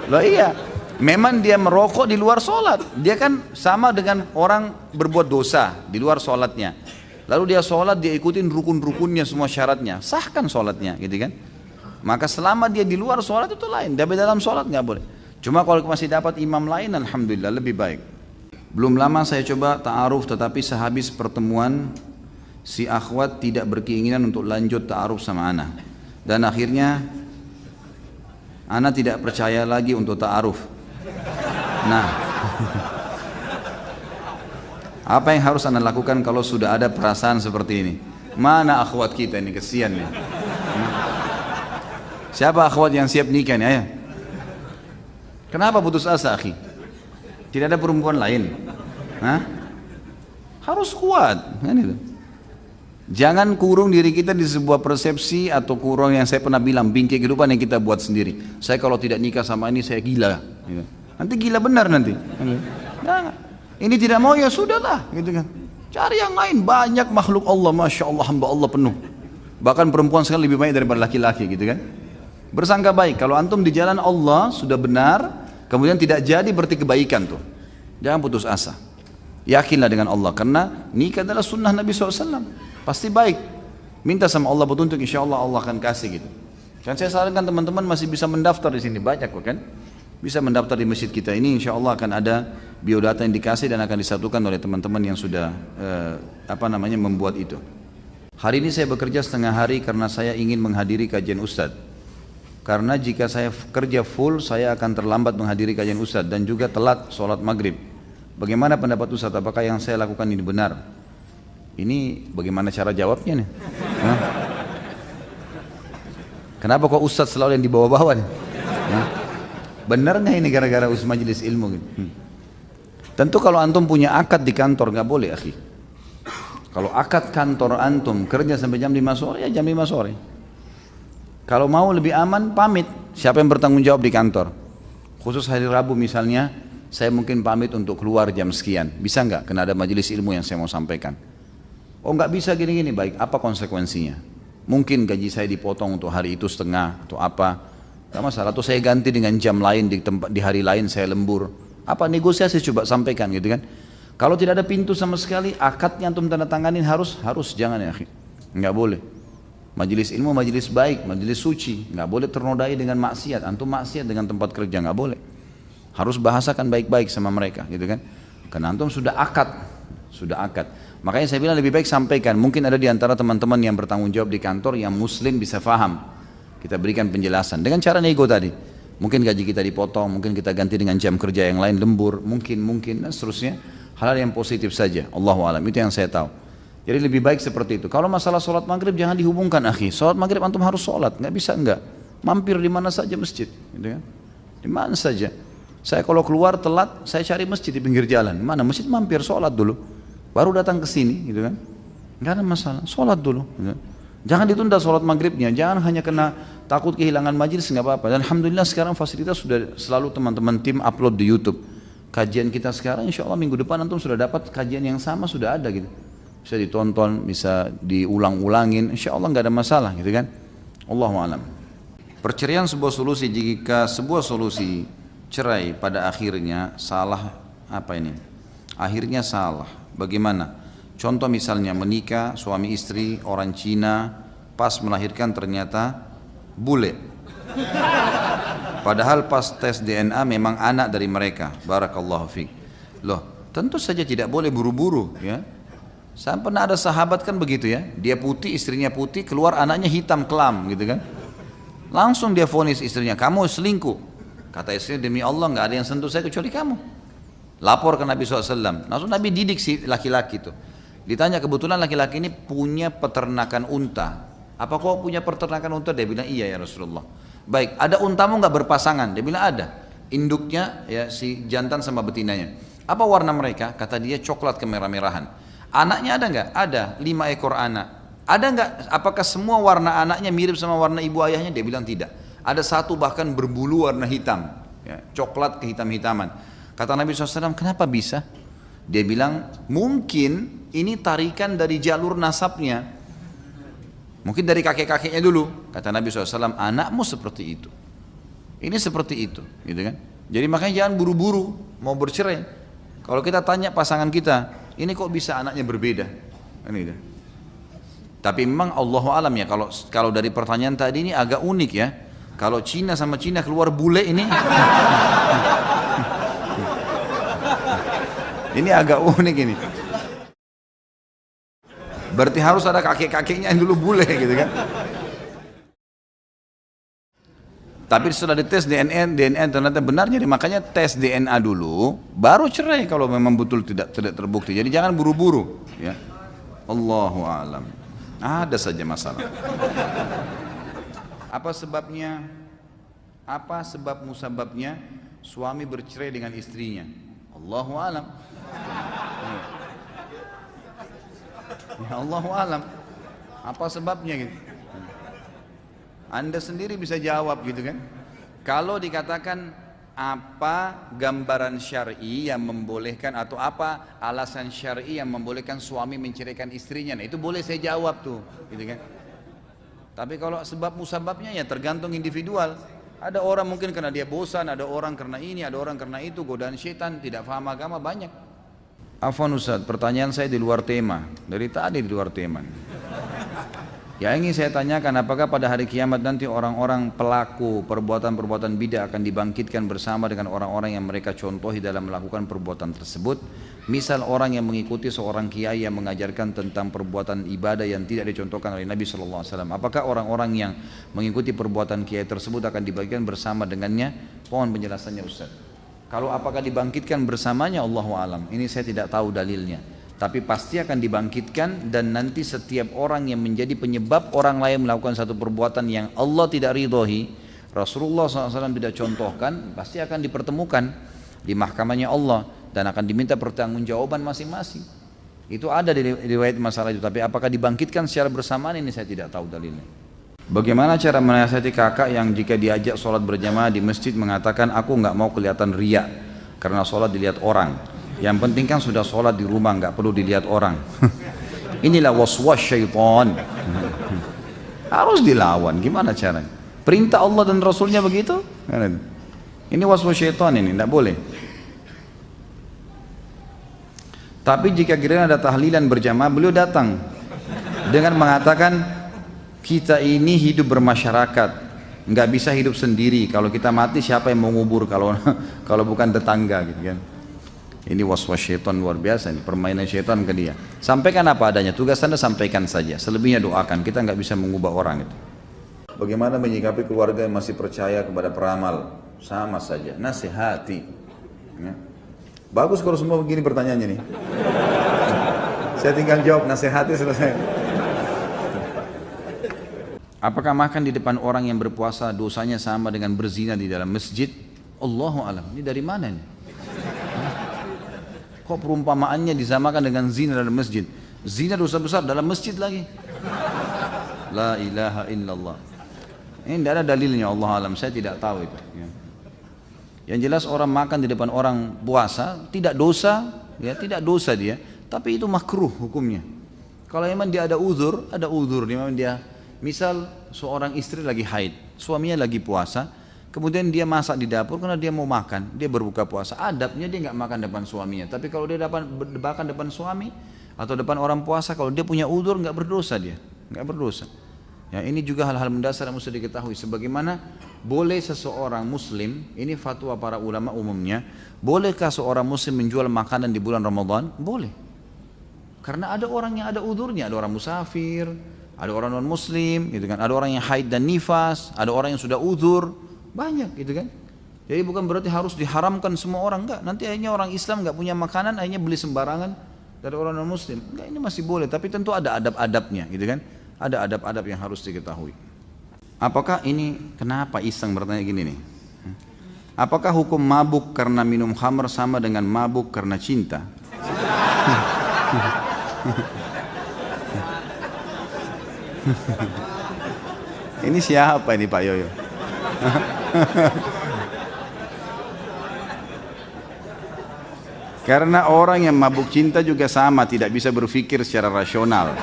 Loh iya, memang dia merokok di luar sholat. Dia kan sama dengan orang berbuat dosa di luar sholatnya. Lalu dia sholat, dia ikutin rukun-rukunnya semua syaratnya, sahkan sholatnya, gitu kan? Maka selama dia di luar sholat itu lain, tapi dalam sholat nggak boleh. Cuma kalau masih dapat imam lain, alhamdulillah lebih baik. Belum lama saya coba ta'aruf, tetapi sehabis pertemuan si akhwat tidak berkeinginan untuk lanjut ta'aruf sama ana. Dan akhirnya ana tidak percaya lagi untuk ta'aruf. Nah, apa yang harus ana lakukan kalau sudah ada perasaan seperti ini? Mana akhwat kita ini, kesian nih. Siapa akhwat yang siap nikah nih? Ayo. Kenapa putus asa, akhi? Tidak ada perempuan lain. Hah? Harus kuat, kan itu. Jangan kurung diri kita di sebuah persepsi atau kurung yang saya pernah bilang, bingkai kehidupan yang kita buat sendiri. Saya kalau tidak nikah sama ini saya gila. Gitu. Nanti gila benar nanti. Jangan. Ini tidak mau ya sudahlah, gitu kan. Cari yang lain, banyak makhluk Allah, masya Allah, hamba Allah penuh. Bahkan perempuan sekali lebih banyak daripada laki-laki, gitu kan. Bersangka baik, kalau antum di jalan Allah sudah benar, kemudian tidak jadi berarti kebaikan tuh. Jangan putus asa. Yakinlah dengan Allah, karena nikah adalah sunnah Nabi SAW. Pasti baik. Minta sama Allah petunjuk, insya Allah Allah akan kasih gitu. Dan saya sarankan teman-teman masih bisa mendaftar di sini, banyak kok kan. Bisa mendaftar di masjid kita ini, insya Allah akan ada biodata yang dikasih dan akan disatukan oleh teman-teman yang sudah membuat itu. Hari ini saya bekerja setengah hari karena saya ingin menghadiri kajian Ustadz. Karena jika saya kerja full, saya akan terlambat menghadiri kajian Ustadz dan juga telat sholat maghrib. Bagaimana pendapat Ustadz? Apakah yang saya lakukan ini benar? Ini bagaimana cara jawabnya nih? Hah? Kenapa kok Ustadz selalu yang dibawa-bawa nih? Hah? Benar nggak ini gara-gara majelis ilmu gitu? Tentu kalau antum punya akad di kantor nggak boleh, akhi. Kalau akad kantor antum kerja sampai jam 5 sore, ya jam 5 sore. Kalau mau lebih aman, pamit. Siapa yang bertanggung jawab di kantor? Khusus hari Rabu misalnya, saya mungkin pamit untuk keluar jam sekian. Bisa nggak? Karena ada majelis ilmu yang saya mau sampaikan. Oh nggak bisa gini-gini, baik. Apa konsekuensinya? Mungkin gaji saya dipotong untuk hari itu setengah atau apa? Nggak masalah. Atau saya ganti dengan jam lain di hari lain saya lembur. Apa negosiasi coba sampaikan gitu kan? Kalau tidak ada pintu sama sekali, akadnya antum tanda tanganin harus jangan ya, nggak boleh. Majelis ilmu, majelis baik, majelis suci, nggak boleh ternodai dengan maksiat. Antum maksiat dengan tempat kerja nggak boleh. Harus bahasakan baik-baik sama mereka, gitu kan? Karena antum sudah akad. Makanya saya bilang lebih baik sampaikan. Mungkin ada di antara teman-teman yang bertanggung jawab di kantor yang muslim bisa faham. Kita berikan penjelasan dengan cara nego tadi. Mungkin gaji kita dipotong, mungkin kita ganti dengan jam kerja yang lain, lembur, mungkin dan seterusnya. Hal yang positif saja, Allahu a'lam, itu yang saya tahu. Jadi lebih baik seperti itu. Kalau masalah sholat maghrib jangan dihubungkan, akhi. Sholat maghrib antum harus sholat, nggak bisa enggak. Mampir di mana saja masjid, gitu kan? Di mana saja. Saya kalau keluar telat, saya cari masjid di pinggir jalan. Mana masjid, mampir sholat dulu, baru datang ke sini, gitu kan? Nggak ada masalah, sholat dulu. Gitu. Jangan ditunda sholat maghribnya, jangan hanya kena takut kehilangan majelis, nggak apa-apa. Dan alhamdulillah sekarang fasilitas sudah selalu teman-teman tim upload di YouTube. Kajian kita sekarang insya Allah minggu depan antum sudah dapat kajian yang sama, sudah ada gitu. Bisa ditonton, bisa diulang-ulangin, insya Allah nggak ada masalah gitu kan. Allahu a'lam. Perceraian sebuah solusi jika sebuah solusi cerai pada akhirnya salah apa ini? Akhirnya salah. Bagaimana? Contoh misalnya menikah suami istri orang Cina, pas melahirkan ternyata bule. Padahal pas tes DNA memang anak dari mereka. Barakallahu fiik. Loh, tentu saja tidak boleh buru-buru ya. Saya pernah ada sahabat kan begitu ya. Dia putih, istrinya putih, keluar anaknya hitam kelam gitu kan. Langsung dia vonis istrinya, kamu selingkuh. Kata istrinya, demi Allah nggak ada yang sentuh saya kecuali kamu. Lapor ke Nabi SAW. Langsung Nabi didik si laki-laki itu. Ditanya kebetulan laki-laki ini punya peternakan unta. Apa kau punya peternakan unta? Dia bilang iya ya Rasulullah. Baik, ada untamu nggak berpasangan? Dia bilang ada. Induknya ya si jantan sama betinanya. Apa warna mereka? Kata dia coklat kemerah-merahan. Anaknya ada nggak? Ada, 5 ekor anak. Ada nggak? Apakah semua warna anaknya mirip sama warna ibu ayahnya? Dia bilang tidak. Ada satu bahkan berbulu warna hitam, ya, coklat kehitam-hitaman. Kata Nabi SAW, kenapa bisa? Dia bilang mungkin ini tarikan dari jalur nasabnya. Mungkin dari kakek-kakeknya dulu. Kata Nabi SAW, anakmu seperti itu. Ini seperti itu, gitu kan? Jadi makanya jangan buru-buru mau bercerai. Kalau kita tanya pasangan kita, ini kok bisa anaknya berbeda? Ini. Tapi memang Allahu alam ya. Kalau dari pertanyaan tadi ini agak unik ya. Kalau Cina sama Cina keluar bule ini, ini agak unik ini. Berarti harus ada kakek-kakeknya yang dulu bule gitu kan. Tapi setelah dites DNA ternyata benar, jadi makanya tes DNA dulu, baru cerai kalau memang betul tidak terbukti. Jadi jangan buru-buru ya. Allahu a'lam. Ada saja masalah. Apa sebabnya? Apa sebab musababnya suami bercerai dengan istrinya? Allahu a'lam. Ya Allahu alam. Apa sebabnya gitu? Anda sendiri bisa jawab gitu kan? Kalau dikatakan apa gambaran syar'i yang membolehkan atau apa alasan syar'i yang membolehkan suami menceraikan istrinya, nah itu boleh saya jawab tuh, gitu kan? Tapi kalau sebab musababnya ya tergantung individual. Ada orang mungkin karena dia bosan, ada orang karena ini, ada orang karena itu, godaan syaitan, tidak paham agama banyak. Afwan Ustaz, pertanyaan saya di luar tema, dari tadi di luar tema. Ya ingin saya tanyakan, apakah pada hari kiamat nanti orang-orang pelaku perbuatan-perbuatan bidah akan dibangkitkan bersama dengan orang-orang yang mereka contohi dalam melakukan perbuatan tersebut? Misal orang yang mengikuti seorang kiai yang mengajarkan tentang perbuatan ibadah yang tidak dicontohkan oleh Nabi SAW. Apakah orang-orang yang mengikuti perbuatan kiai tersebut akan dibangkitkan bersama dengannya? Mohon penjelasannya Ustaz. Kalau apakah dibangkitkan bersamanya, Allahu alam. Ini saya tidak tahu dalilnya. Tapi pasti akan dibangkitkan, dan nanti setiap orang yang menjadi penyebab orang lain melakukan satu perbuatan yang Allah tidak ridhoi, Rasulullah SAW tidak contohkan, pasti akan dipertemukan di mahkamahnya Allah dan akan diminta pertanggungjawaban masing-masing. Itu ada di riwayat masalah itu, tapi apakah dibangkitkan secara bersamaan, ini saya tidak tahu dalilnya. Bagaimana cara menasihati kakak yang jika diajak sholat berjamaah di masjid mengatakan aku nggak mau kelihatan riya karena sholat dilihat orang. Yang penting kan sudah sholat di rumah, nggak perlu dilihat orang. Inilah waswas syaitan. Harus dilawan, gimana caranya? Perintah Allah dan Rasulnya begitu? Ini waswas syaitan ini, tidak boleh. Tapi jika kira ada tahlilan berjamaah, beliau datang dengan mengatakan kita ini hidup bermasyarakat, nggak bisa hidup sendiri. Kalau kita mati siapa yang mau ngubur kalau bukan tetangga gitu kan? Ini waswas syaitan luar biasa, ini permainan syaitan ke dia. Sampaikan apa adanya, tugas Anda sampaikan saja, selebihnya doakan, kita nggak bisa mengubah orang itu. Bagaimana menyikapi keluarga yang masih percaya kepada peramal? Sama saja, nasihati ya. Bagus kalau semua begini pertanyaannya nih. Saya tinggal jawab, nasihati, selesai. Apakah makan di depan orang yang berpuasa dosanya sama dengan berzina di dalam masjid? Allahu alam, ini dari mana nih? Kok perumpamaannya disamakan dengan zina dalam masjid? Zina dosa besar dalam masjid lagi. La ilaha illallah. Ini tidak ada dalilnya, Allah alam, saya tidak tahu itu ya. Yang jelas orang makan di depan orang puasa tidak dosa ya, tidak dosa dia, tapi itu makruh hukumnya. Kalau memang dia ada uzur, memang dia, misal seorang istri lagi haid, suaminya lagi puasa, kemudian dia masak di dapur karena dia mau makan, dia berbuka puasa. Adabnya dia nggak makan depan suaminya. Tapi kalau dia makan depan suami atau depan orang puasa, kalau dia punya udzur nggak berdosa dia, nggak berdosa. Ya, ini juga hal-hal mendasar yang mesti diketahui. Sebagaimana boleh seseorang Muslim, ini fatwa para ulama umumnya, bolehkah seorang Muslim menjual makanan di bulan Ramadan? Boleh. Karena ada orang yang ada udzurnya, ada orang musafir, ada orang non Muslim, gitu kan, ada orang yang haid dan nifas, ada orang yang sudah udzur. Banyak gitu kan. Jadi bukan berarti harus diharamkan semua orang, enggak. Nanti akhirnya orang Islam enggak punya makanan, akhirnya beli sembarangan dari orang non muslim. Enggak, ini masih boleh, tapi tentu ada adab-adabnya gitu kan. Ada adab-adab yang harus diketahui. Apakah ini, kenapa iseng bertanya gini nih? Apakah hukum mabuk karena minum khamr sama dengan mabuk karena cinta? Ini siapa ini Pak Yoyo? Karena orang yang mabuk cinta juga sama, tidak bisa berpikir secara rasional.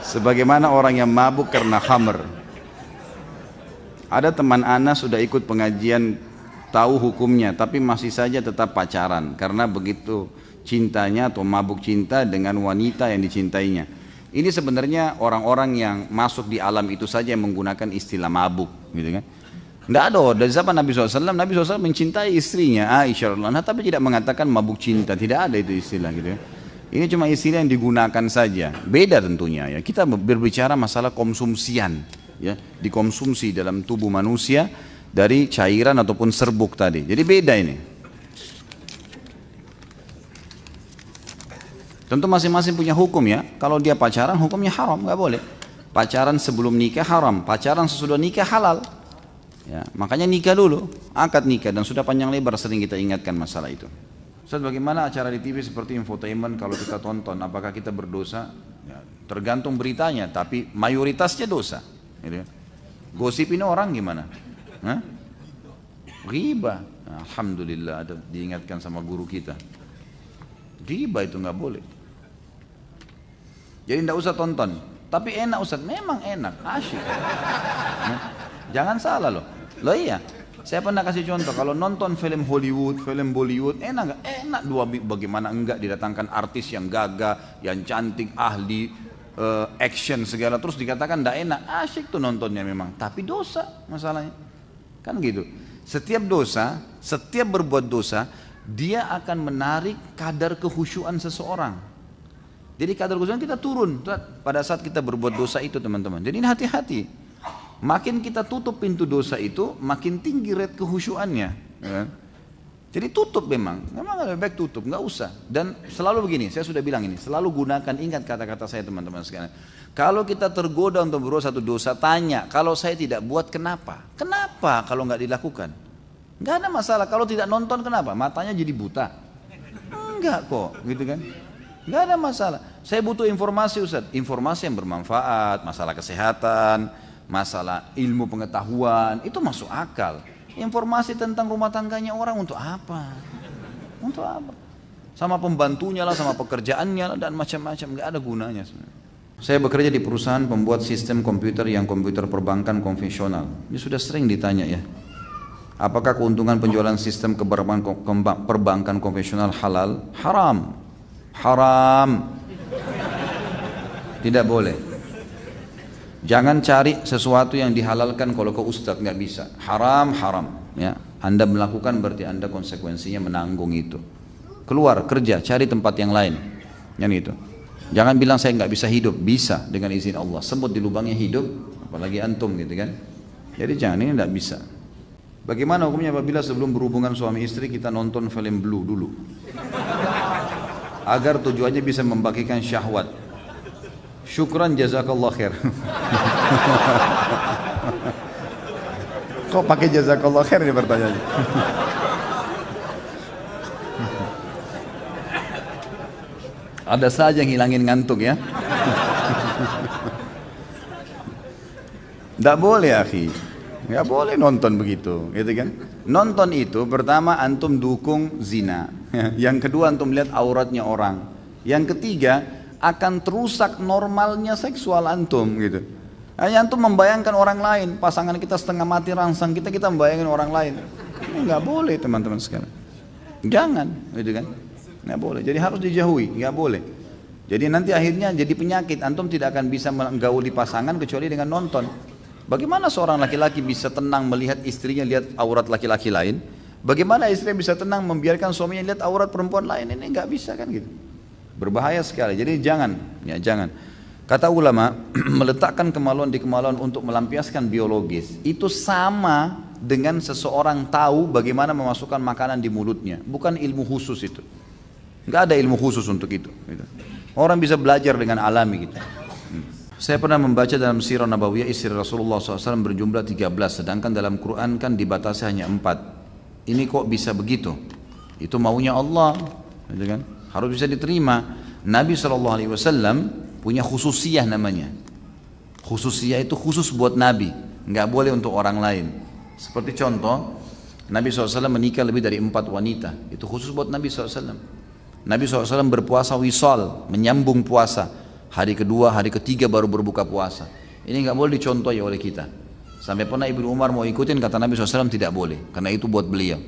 Sebagaimana orang yang mabuk karena khamr. Ada teman Ana sudah ikut pengajian, tahu hukumnya, tapi masih saja tetap pacaran karena begitu cintanya atau mabuk cinta dengan wanita yang dicintainya. Ini sebenarnya orang-orang yang masuk di alam itu saja yang menggunakan istilah mabuk, gitu kan? Tidak ada, dari zaman Nabi SAW, Nabi SAW mencintai istrinya Aisyah, tapi tidak mengatakan mabuk cinta, tidak ada itu istilah, gitu. Ini cuma istilah yang digunakan saja, beda tentunya ya. Kita berbicara masalah konsumsian, ya, dikonsumsi dalam tubuh manusia dari cairan ataupun serbuk tadi. Jadi beda ini. Tentu masing-masing punya hukum ya. Kalau dia pacaran hukumnya haram, nggak boleh. Pacaran sebelum nikah haram, pacaran sesudah nikah halal. Ya, makanya nikah dulu, akad nikah, dan sudah panjang lebar sering kita ingatkan masalah itu. Ustaz, bagaimana acara di TV seperti infotainment kalau kita tonton, apakah kita berdosa? Ya, tergantung beritanya, tapi mayoritasnya dosa. Gitu ya. Gosip ini orang gimana? Hah? Ghibah. Alhamdulillah ada diingatkan sama guru kita. Ghibah itu nggak boleh. Jadi tidak usah tonton. Tapi enak Ustaz, memang enak, asyik. Jangan salah loh. Loh iya. Saya pernah kasih contoh, kalau nonton film Hollywood, film Bollywood, enak nggak? Enak bagaimana enggak didatangkan artis yang gagah, yang cantik, ahli, action segala, terus dikatakan enggak enak. Asyik tuh nontonnya memang, tapi dosa masalahnya. Kan gitu. Setiap dosa, setiap berbuat dosa, dia akan menarik kadar kekhusyuan seseorang. Jadi kadar kekhusyuan kita turun pada saat kita berbuat dosa itu, teman-teman. Jadi ini hati-hati. Makin kita tutup pintu dosa itu, makin tinggi rate kekhusyuannya. Ya. Jadi tutup memang lebih baik tutup, nggak usah. Dan selalu begini, saya sudah bilang ini, selalu gunakan, ingat kata-kata saya teman-teman sekalian. Kalau kita tergoda untuk berbuat satu dosa, tanya, kalau saya tidak buat kenapa? Kenapa kalau nggak dilakukan? Nggak ada masalah, kalau tidak nonton kenapa? Matanya jadi buta? Enggak kok, gitu kan? Nggak ada masalah. Saya butuh informasi Ustaz, informasi yang bermanfaat, masalah kesehatan, masalah ilmu pengetahuan, itu masuk akal. Informasi tentang rumah tangganya orang untuk apa? Untuk apa? Sama pembantunya lah, sama pekerjaannya lah, dan macam-macam, nggak ada gunanya sebenarnya. Saya bekerja di perusahaan pembuat sistem komputer yang komputer perbankan konvensional. Ini sudah sering ditanya ya. Apakah keuntungan penjualan sistem perbankan konvensional halal? Haram. Haram. Tidak boleh. Jangan cari sesuatu yang dihalalkan kalau ke ustadz, nggak bisa. Haram, haram. Ya, Anda melakukan berarti Anda konsekuensinya menanggung itu. Keluar kerja, cari tempat yang lain. Yang itu. Jangan bilang saya nggak bisa hidup, bisa dengan izin Allah. Semut di lubangnya hidup, apalagi antum gitu kan. Jadi jangan, ini nggak bisa. Bagaimana hukumnya apabila sebelum berhubungan suami istri kita nonton film Blue dulu, agar tujuannya bisa membagikan syahwat. Syukran jazakallah khair. Kok pakai jazakallah khair ini pertanyaannya? Ada saja yang hilangin ngantuk ya. Tidak boleh akhi. Nggak boleh nonton begitu, gitu kan? Nonton itu pertama antum dukung zina. Yang kedua antum lihat auratnya orang. Yang ketiga akan terusak normalnya seksual antum gitu. Hanya antum membayangkan orang lain, pasangan kita setengah mati rangsang, kita membayangkan orang lain. Ini nggak boleh teman-teman sekalian. Jangan, gitu kan? Nggak boleh. Jadi harus dijauhi, nggak boleh. Jadi nanti akhirnya jadi penyakit. Antum tidak akan bisa menggauli pasangan kecuali dengan nonton. Bagaimana seorang laki-laki bisa tenang melihat istrinya lihat aurat laki-laki lain? Bagaimana istri bisa tenang membiarkan suaminya lihat aurat perempuan lain? Ini nggak bisa kan gitu. Berbahaya sekali. Jadi jangan, ya jangan. Kata ulama, meletakkan kemaluan di kemaluan untuk melampiaskan biologis itu sama dengan seseorang tahu bagaimana memasukkan makanan di mulutnya. Bukan ilmu khusus itu. Nggak ada ilmu khusus untuk itu. Orang bisa belajar dengan alami gitu. Saya pernah membaca dalam Sirah Nabawiyah istri Rasulullah SAW berjumlah 13, sedangkan dalam Quran kan dibatasi hanya 4. Ini kok bisa begitu? Itu maunya Allah, gitu kan? Harus bisa diterima. Nabi SAW punya khususiyah namanya. Khususiyah itu khusus buat Nabi, nggak boleh untuk orang lain. Seperti contoh, Nabi SAW menikah lebih dari 4 wanita, itu khusus buat Nabi SAW. Nabi SAW berpuasa wisal, menyambung puasa. Hari kedua, hari ketiga baru berbuka puasa. Ini nggak boleh dicontohi oleh kita. Sampai pernah Ibnu Umar mau ikutin, kata Nabi SAW tidak boleh, karena itu buat beliau.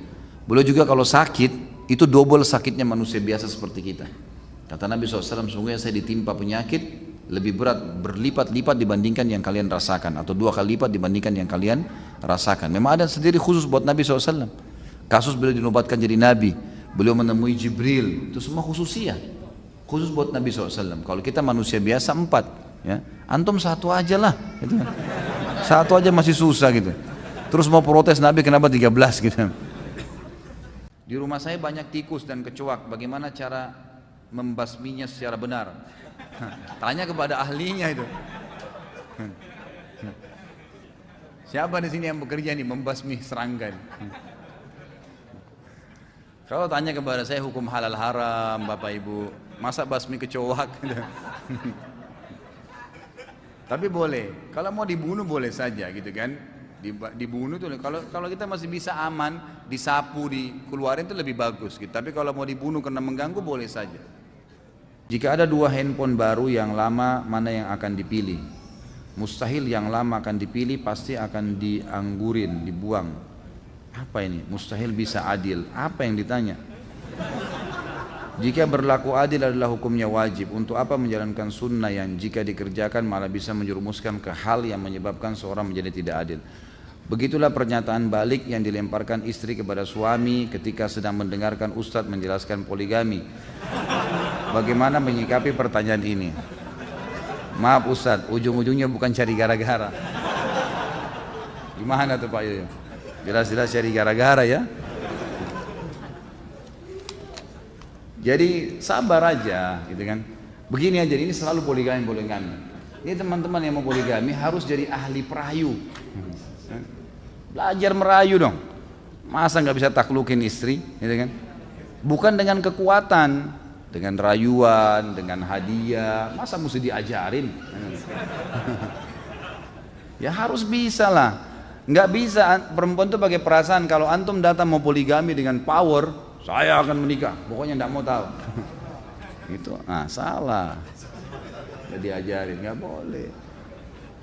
Beliau juga kalau sakit, itu double sakitnya manusia biasa seperti kita. Kata Nabi SAW, sungguhnya saya ditimpa penyakit lebih berat, berlipat-lipat dibandingkan yang kalian rasakan, atau 2 kali lipat dibandingkan yang kalian rasakan. Memang ada sendiri khusus buat Nabi SAW. Kasus beliau dinobatkan jadi Nabi, beliau menemui Jibril, itu semua khususiyah. Khusus buat Nabi SAW. Kalau kita manusia biasa 4, ya. Antum 1 aja lah, gitu. 1 aja masih susah gitu. Terus mau protes Nabi kenapa 13 gitu. Di rumah saya banyak tikus dan kecoak. Bagaimana cara membasminya secara benar? Tanya kepada ahlinya itu. Siapa di sini yang bekerja nih membasmi serangga? Kalau tanya kepada saya hukum halal haram, Bapak Ibu, masa basmi kecoak? Tapi boleh. Kalau mau dibunuh boleh saja, gitu kan? Dibunuh tuh kalau kita masih bisa aman, disapu, dikeluarin itu lebih bagus gitu. Tapi kalau mau dibunuh karena mengganggu boleh saja. Jika ada 2 handphone baru yang lama, mana yang akan dipilih? Mustahil yang lama akan dipilih, pasti akan dianggurin, dibuang. Apa ini? Mustahil bisa adil. Apa yang ditanya? Jika berlaku adil adalah hukumnya wajib, untuk apa menjalankan sunnah yang jika dikerjakan malah bisa menjerumuskan ke hal yang menyebabkan seorang menjadi tidak adil. Begitulah pernyataan balik yang dilemparkan istri kepada suami ketika sedang mendengarkan ustadz menjelaskan poligami. Bagaimana menyikapi pertanyaan ini? Maaf ustadz, ujung-ujungnya bukan cari gara-gara. Gimana tuh Pak Yoyo? Jelas-jelas cari gara-gara ya. Jadi sabar aja gitu kan. Begini aja, ini selalu poligami. Ini teman-teman yang mau poligami harus jadi ahli perayu. Belajar merayu dong. Masa nggak bisa taklukin istri gitu kan? Bukan dengan kekuatan, dengan rayuan, dengan hadiah. Masa mesti diajarin? Ya harus bisa lah. Nggak bisa perempuan tuh pakai perasaan. Kalau antum datang mau poligami dengan power, saya akan menikah, pokoknya tidak mau tahu. Itu, salah. Jadi ajarin, nggak boleh.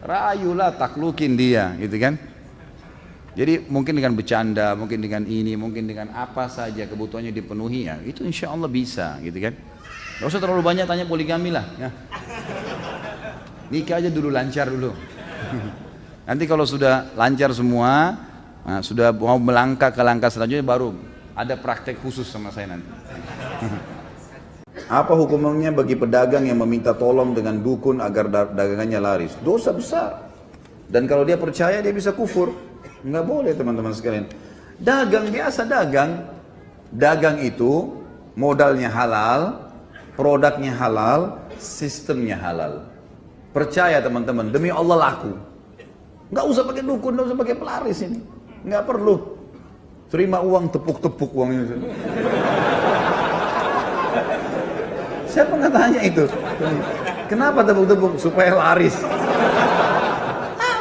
Rayulah, taklukin dia, gitu kan? Jadi mungkin dengan bercanda, mungkin dengan ini, mungkin dengan apa saja kebutuhannya dipenuhi ya, itu insya Allah bisa, gitu kan? Gak usah terlalu banyak tanya poligami lah. Ya. Nikah aja dulu, lancar dulu. Nanti kalau sudah lancar semua, sudah mau melangkah ke langkah selanjutnya baru ada praktek khusus sama saya nanti. Apa hukumnya bagi pedagang yang meminta tolong dengan dukun agar dagangannya laris? Dosa besar. Dan kalau dia percaya dia bisa kufur. Nggak boleh teman-teman sekalian. Dagang biasa dagang. Dagang itu modalnya halal, produknya halal, sistemnya halal. Percaya teman-teman, demi Allah laku. Nggak usah pakai dukun, nggak usah pakai pelaris ini. Nggak perlu. Terima uang, tepuk-tepuk uangnya. Siapa nggak tanya itu? Kenapa tepuk-tepuk? Supaya laris.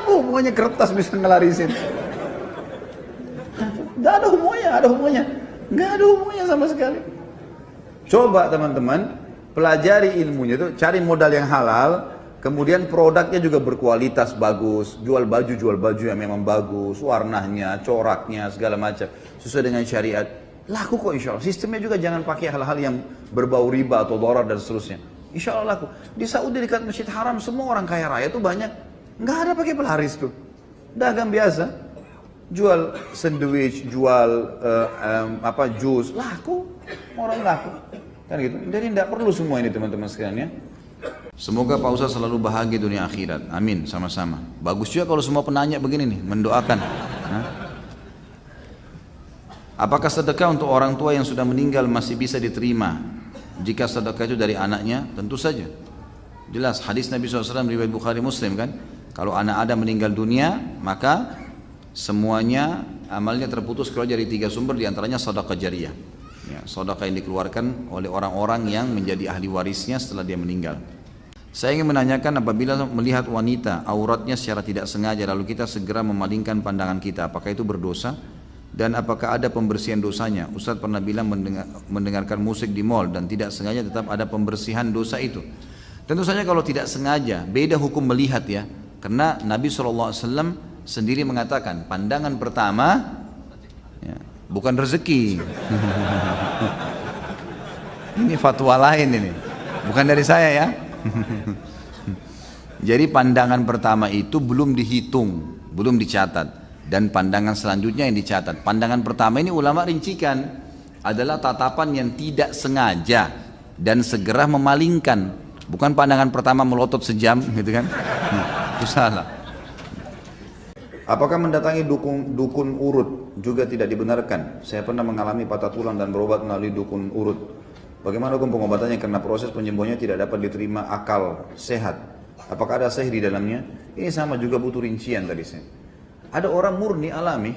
Pokoknya kertas bisa ngelarisin. Nggak ada hubungannya, nggak ada hubungannya sama sekali. Coba teman-teman, pelajari ilmunya itu, cari modal yang halal. Kemudian produknya juga berkualitas bagus, jual baju yang memang bagus, warnanya, coraknya, segala macam, sesuai dengan syariat. Laku kok insya Allah. Sistemnya juga jangan pakai hal-hal yang berbau riba atau dolar dan seterusnya. Insya Allah laku. Di Saudi dekat Masjid Haram semua orang kaya raya itu banyak, nggak ada pakai pelaris tuh. Dagang biasa, jual sandwich, jual jus, laku, orang laku, kan gitu. Jadi tidak perlu semua ini teman-teman sekalian ya. Semoga Pak Ustaz selalu bahagia dunia akhirat. Amin, sama-sama. Bagus juga kalau semua penanya begini nih, mendoakan. Apakah sedekah untuk orang tua yang sudah meninggal masih bisa diterima? Jika sedekah itu dari anaknya, tentu saja. Jelas, hadis Nabi SAW riwayat Bukhari Muslim kan. Kalau anak Adam meninggal dunia, maka semuanya amalnya terputus keluar dari 3 sumber, diantaranya sedekah jariyah. Ya, sedekah yang dikeluarkan oleh orang-orang yang menjadi ahli warisnya setelah dia meninggal. Saya ingin menanyakan, apabila melihat wanita auratnya secara tidak sengaja lalu kita segera memalingkan pandangan kita, apakah itu berdosa? Dan apakah ada pembersihan dosanya? Ustadz pernah bilang mendengarkan musik di mall dan tidak sengaja tetap ada pembersihan dosa itu. Tentu saja kalau tidak sengaja, beda hukum melihat ya. Karena Nabi SAW sendiri mengatakan, pandangan pertama ya, bukan rezeki. Ini fatwa lain ini, bukan dari saya ya. Jadi pandangan pertama itu belum dihitung, belum dicatat. Dan pandangan selanjutnya yang dicatat. Pandangan pertama ini ulama rincikan adalah tatapan yang tidak sengaja dan segera memalingkan. Bukan pandangan pertama melotot sejam gitu kan. Itu salah. Apakah mendatangi dukun urut juga tidak dibenarkan? Saya pernah mengalami patah tulang dan berobat melalui dukun urut. Bagaimana hukum pengobatannya karena proses penyembuhannya tidak dapat diterima akal sehat? Apakah ada sihir di dalamnya? Ini sama juga butuh rincian tadi saya. Ada orang murni alami,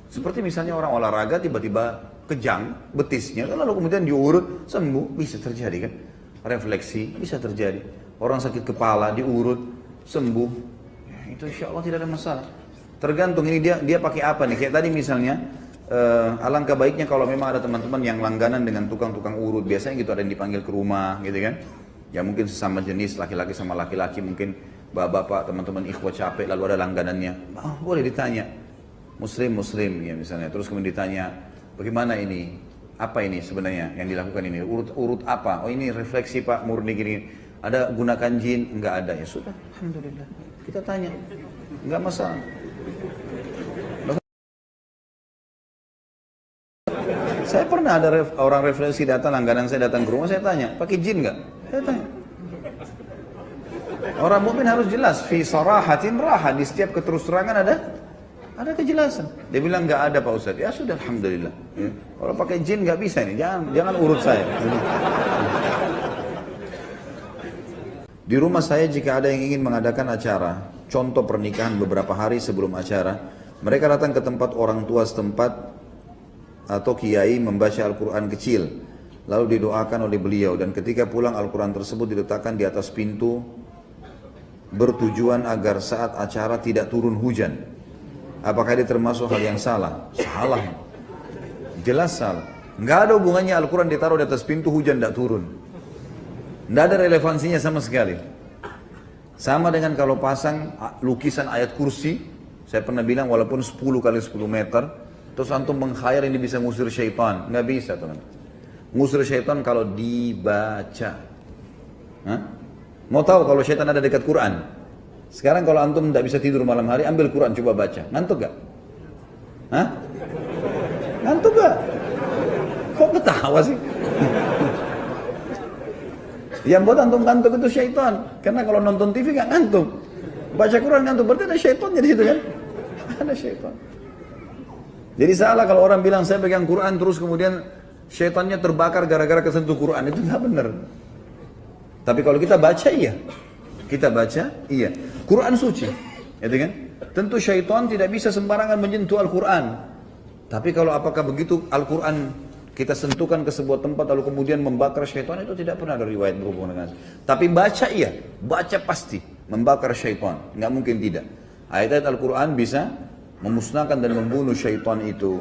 seperti misalnya orang olahraga tiba-tiba kejang betisnya, lalu kemudian diurut sembuh, bisa terjadi kan? Refleksi bisa terjadi. Orang sakit kepala diurut sembuh, ya, itu insya Allah tidak ada masalah. Tergantung ini dia pakai apa nih? Kayak tadi misalnya, alangkah baiknya kalau memang ada teman-teman yang langganan dengan tukang-tukang urut, biasanya gitu ada yang dipanggil ke rumah, gitu kan? Ya mungkin sesama jenis laki-laki sama laki-laki mungkin bapak-bapak, teman-teman ikhwah capek lalu ada langganannya, boleh ditanya. Muslim ya misalnya, terus kemudian ditanya, bagaimana ini? Apa ini sebenarnya yang dilakukan ini? Urut apa? Oh ini refleksi Pak, murni gini. Ada gunakan jin? Enggak ada. Ya sudah, alhamdulillah. Kita tanya, enggak masalah. Saya pernah ada orang refleksi datang, langganan saya datang ke rumah, saya tanya, pakai jin enggak? Saya tanya. Orang mukmin harus jelas, fi sarahatin raha, di setiap keterus-terangan ada kejelasan. Dia bilang enggak ada Pak Ustaz. Ya sudah, alhamdulillah. Ya. Kalau pakai jin enggak bisa nih, jangan urut saya. Di rumah saya jika ada yang ingin mengadakan acara, contoh pernikahan beberapa hari sebelum acara, mereka datang ke tempat orang tua setempat atau kiai membaca Al-Quran kecil, lalu didoakan oleh beliau, dan ketika pulang Al-Quran tersebut diletakkan di atas pintu bertujuan agar saat acara tidak turun hujan. Apakah ini termasuk hal yang salah? Salah, jelas salah. Nggak ada hubungannya Al-Quran ditaruh di atas pintu hujan tidak turun. Nggak ada relevansinya sama sekali. Sama dengan kalau pasang lukisan ayat kursi, saya pernah bilang walaupun 10 kali 10 meter, terus antum mengkhayal ini bisa ngusir syaitan. Nggak bisa teman. Ngusir syaitan kalau dibaca. Hah? Mau tahu kalau syaitan ada dekat Quran? Sekarang kalau antum tidak bisa tidur malam hari, ambil Quran coba baca. Ngantuk gak? Hah? Ngantuk gak? Kok ketawa sih? Yang buat antum ngantuk itu syaitan. Karena kalau nonton TV gak ngantuk. Baca Quran ngantuk, berarti ada syaitannya di situ kan? Ada syaitan. Jadi salah kalau orang bilang saya pegang Quran terus kemudian syaitannya terbakar gara-gara kesentuh Quran, itu nggak benar. Tapi kalau kita baca iya, kita baca iya. Quran suci, gitu kan? Tentu syaitan tidak bisa sembarangan menyentuh Al-Quran. Tapi kalau apakah begitu Al-Quran kita sentuhkan ke sebuah tempat lalu kemudian membakar syaitan, itu tidak pernah ada riwayat berhubungan dengan. Tapi baca iya, baca pasti membakar syaitan, nggak mungkin tidak. Ayat-ayat Al-Quran bisa memusnahkan dan membunuh syaitan itu.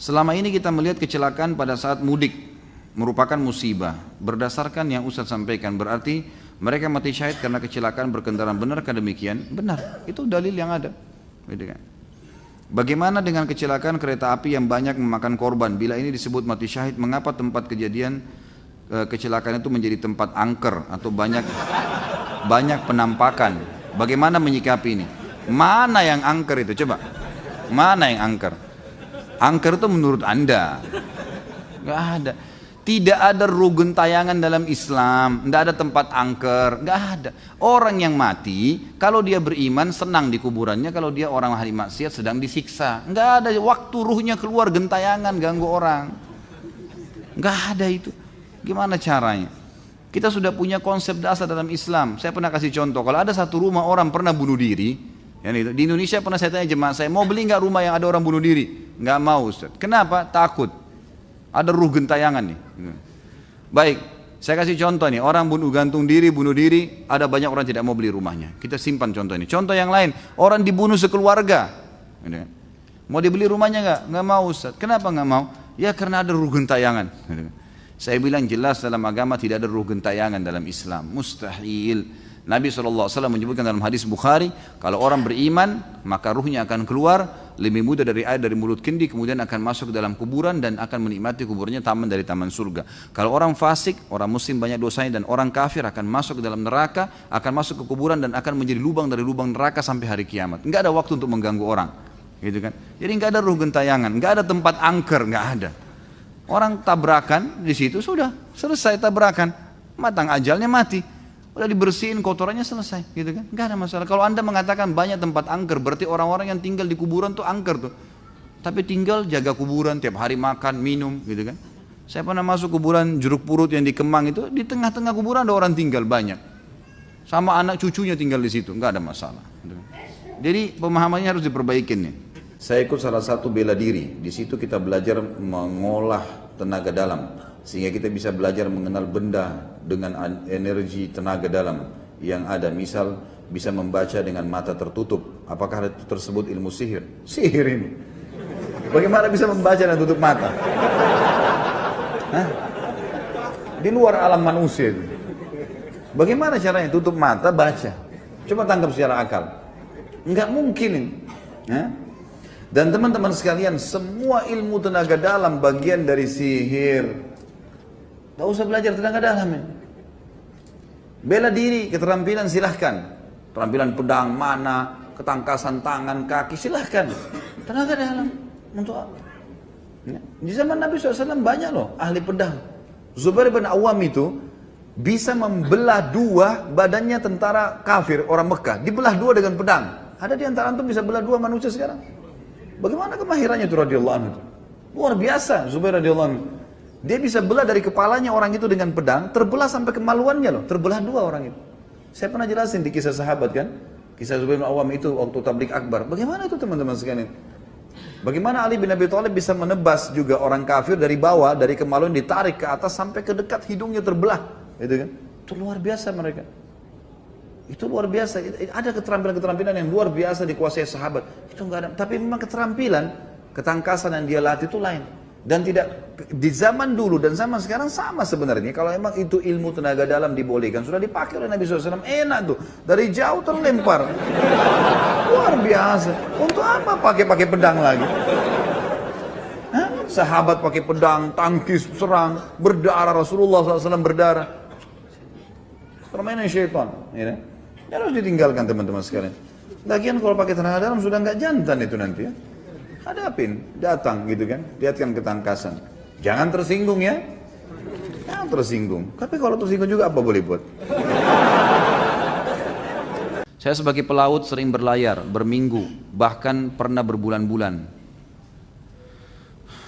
Selama ini kita melihat kecelakaan pada saat mudik merupakan musibah. Berdasarkan yang Ustaz sampaikan, berarti mereka mati syahid karena kecelakaan berkendaraan. Benarkah demikian? Benar, itu dalil yang ada. Bagaimana dengan kecelakaan kereta api yang banyak memakan korban? Bila ini disebut mati syahid, mengapa tempat kejadian kecelakaan itu menjadi tempat angker atau banyak penampakan? Bagaimana menyikapi ini? Mana yang angker itu? Coba. Mana yang angker? Angker itu menurut Anda. Gak ada. Tidak ada rukun tayangan dalam Islam. Tidak ada tempat angker. Gak ada. Orang yang mati, kalau dia beriman senang di kuburannya. Kalau dia orang ahli maksiat sedang disiksa. Gak ada waktu ruhnya keluar gentayangan ganggu orang. Gak ada itu. Gimana caranya? Kita sudah punya konsep dasar dalam Islam. Saya pernah kasih contoh. Kalau ada satu rumah orang pernah bunuh diri, di Indonesia pernah saya tanya jemaah saya, mau beli nggak rumah yang ada orang bunuh diri? Nggak mau Ustaz. Kenapa? Takut. Ada ruh gentayangan nih. Baik, saya kasih contoh nih. Orang gantung diri, bunuh diri, ada banyak orang tidak mau beli rumahnya. Kita simpan contoh ini. Contoh yang lain, orang dibunuh sekeluarga. Mau dibeli rumahnya nggak? Nggak mau Ustaz. Kenapa nggak mau? Ya karena ada ruh gentayangan. Saya bilang jelas dalam agama tidak ada ruh gentayangan dalam Islam. Mustahil. Nabi SAW menyebutkan dalam hadis Bukhari, kalau orang beriman maka ruhnya akan keluar lebih mudah dari air dari mulut kendi, kemudian akan masuk ke dalam kuburan dan akan menikmati kuburnya taman dari taman surga. Kalau orang fasik, orang muslim banyak dosanya, dan orang kafir akan masuk ke dalam neraka, akan masuk ke kuburan dan akan menjadi lubang dari lubang neraka sampai hari kiamat. Enggak ada waktu untuk mengganggu orang, gitu kan? Jadi enggak ada ruh gentayangan, enggak ada tempat angker, enggak ada. Orang tabrakan di situ sudah selesai tabrakan, matang ajalnya mati. Udah dibersihin kotorannya selesai, gitu kan? Gak ada masalah. Kalau Anda mengatakan banyak tempat angker, berarti orang-orang yang tinggal di kuburan tuh angker tuh. Tapi tinggal jaga kuburan, tiap hari makan, minum, gitu kan? Saya pernah masuk kuburan Jeruk Purut yang di Kemang itu, di tengah-tengah kuburan ada orang tinggal banyak. Sama anak cucunya tinggal di situ, nggak ada masalah. Gitu kan? Jadi pemahamannya harus diperbaikin nih. Saya ikut salah satu bela diri. Di situ kita belajar mengolah tenaga dalam, sehingga kita bisa belajar mengenal benda dengan energi tenaga dalam yang ada. Misal bisa membaca dengan mata tertutup. Apakah itu tersebut ilmu sihir? Sihir ini. Bagaimana bisa membaca dan tutup mata? Hah? Di luar alam manusia itu. Bagaimana caranya tutup mata baca? Coba tangkap secara akal. Enggak mungkin ini. Ya? Dan teman-teman sekalian, semua ilmu tenaga dalam bagian dari sihir. Gak usah belajar tenaga dalam ini. Bela diri, keterampilan silahkan. Keterampilan pedang, mana, ketangkasan tangan, kaki, silahkan. Tenaga dalam, untuk apa? Ya. Di zaman Nabi SAW banyak loh ahli pedang. Zubair bin Awam itu bisa membelah dua badannya tentara kafir, orang Mekah. Dibelah dua dengan pedang. Ada di antara antum bisa belah dua manusia sekarang? Bagaimana kemahirannya itu radhiyallahu anhu? Luar biasa Zubair radhiyallahu anhu. Dia bisa belah dari kepalanya orang itu dengan pedang, terbelah sampai kemaluannya loh, terbelah dua orang itu. Saya pernah jelasin di kisah sahabat kan, kisah Zubair bin Awam itu waktu tablik akbar. Bagaimana itu teman-teman sekalian? Bagaimana Ali bin Abi Thalib bisa menebas juga orang kafir dari bawah, dari kemaluan ditarik ke atas sampai ke dekat hidungnya terbelah, gitu kan? Itu luar biasa mereka. Itu luar biasa. Ada keterampilan-keterampilan yang luar biasa dikuasai sahabat. Itu enggak ada. Tapi memang keterampilan, ketangkasan yang dia latih itu lain. Dan tidak di zaman dulu dan zaman sekarang sama sebenarnya. Kalau memang itu ilmu tenaga dalam dibolehkan, sudah dipakai oleh Nabi SAW, enak tuh. Dari jauh terlempar. Luar biasa. Untuk apa pakai pedang lagi? Hah? Sahabat pakai pedang, tangkis, serang, berdarah, Rasulullah SAW berdarah. Permainan syaitan. Ya. Harus ditinggalkan teman-teman sekalian. Lagian kalau pakai tenaga dalam sudah nggak jantan itu nanti ya. Hadapin, datang gitu kan. Lihatkan ketangkasan. Jangan tersinggung ya. Jangan tersinggung. Tapi kalau tersinggung juga apa boleh buat? Saya sebagai pelaut sering berlayar, berminggu, bahkan pernah berbulan-bulan.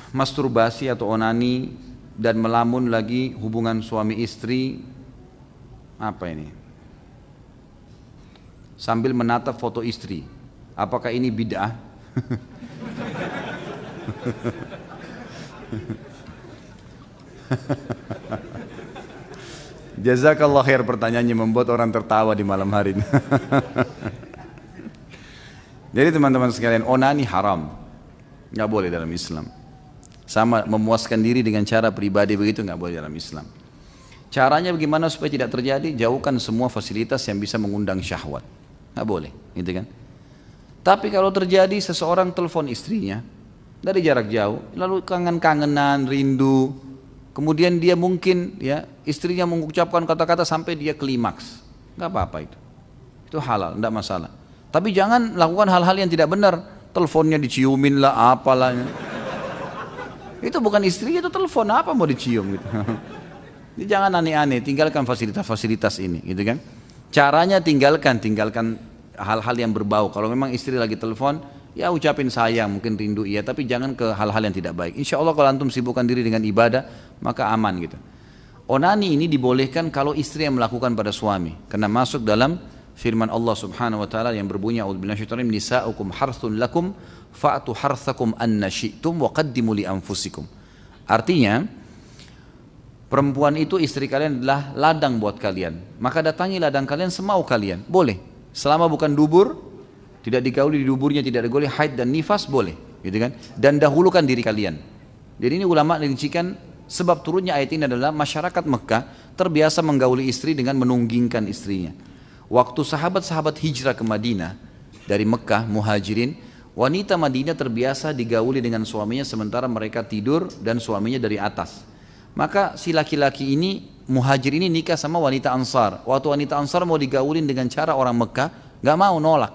Masturbasi atau onani dan melamun lagi hubungan suami istri. Apa ini? Sambil menatap foto istri. Apakah ini bid'ah? Jazakallah khair, pertanyaannya membuat orang tertawa di malam hari ini. Jadi teman-teman sekalian, onani haram. Nggak boleh dalam Islam. Sama memuaskan diri dengan cara pribadi begitu nggak boleh dalam Islam. Caranya bagaimana supaya tidak terjadi? Jauhkan semua fasilitas yang bisa mengundang syahwat. Nggak boleh, gitu kan? Tapi kalau terjadi seseorang telepon istrinya dari jarak jauh, lalu kangen-kangenan, rindu, kemudian dia mungkin ya istrinya mengucapkan kata-kata sampai dia klimaks, nggak apa-apa itu halal, nggak masalah. Tapi jangan lakukan hal-hal yang tidak benar, teleponnya diciumin lah, apalah. Itu bukan istrinya, itu telepon, apa mau dicium gitu. Jadi jangan aneh-aneh, tinggalkan fasilitas-fasilitas ini, gitu kan? Caranya tinggalkan hal-hal yang berbau. Kalau memang istri lagi telepon, ya ucapin sayang, mungkin rindu iya, tapi jangan ke hal-hal yang tidak baik. Insya Allah kalau antum sibukkan diri dengan ibadah, maka aman gitu. Onani ini dibolehkan kalau istri yang melakukan pada suami, karena masuk dalam firman Allah Subhanahu wa taala yang berbunyi a'udzubillahi minasyaitonir rajim, nisa'ukum harthun lakum fa'tu harthakum anna syi'tum wa qaddimu li anfusikum. Artinya, perempuan itu istri kalian adalah ladang buat kalian. Maka datangi ladang kalian semau kalian. Boleh. Selama bukan dubur, tidak digauli di duburnya, tidak digauli haid dan nifas, boleh. Gitu kan? Dan dahulukan diri kalian. Jadi ini ulama rincikan sebab turunnya ayat ini adalah masyarakat Mekah terbiasa menggauli istri dengan menunggingkan istrinya. Waktu sahabat-sahabat hijrah ke Madinah dari Mekah, muhajirin, wanita Madinah terbiasa digauli dengan suaminya sementara mereka tidur dan suaminya dari atas. Maka si laki-laki ini, muhajir ini nikah sama wanita Ansar. Waktu wanita Ansar mau digaulin dengan cara orang Mekah, gak mau, nolak.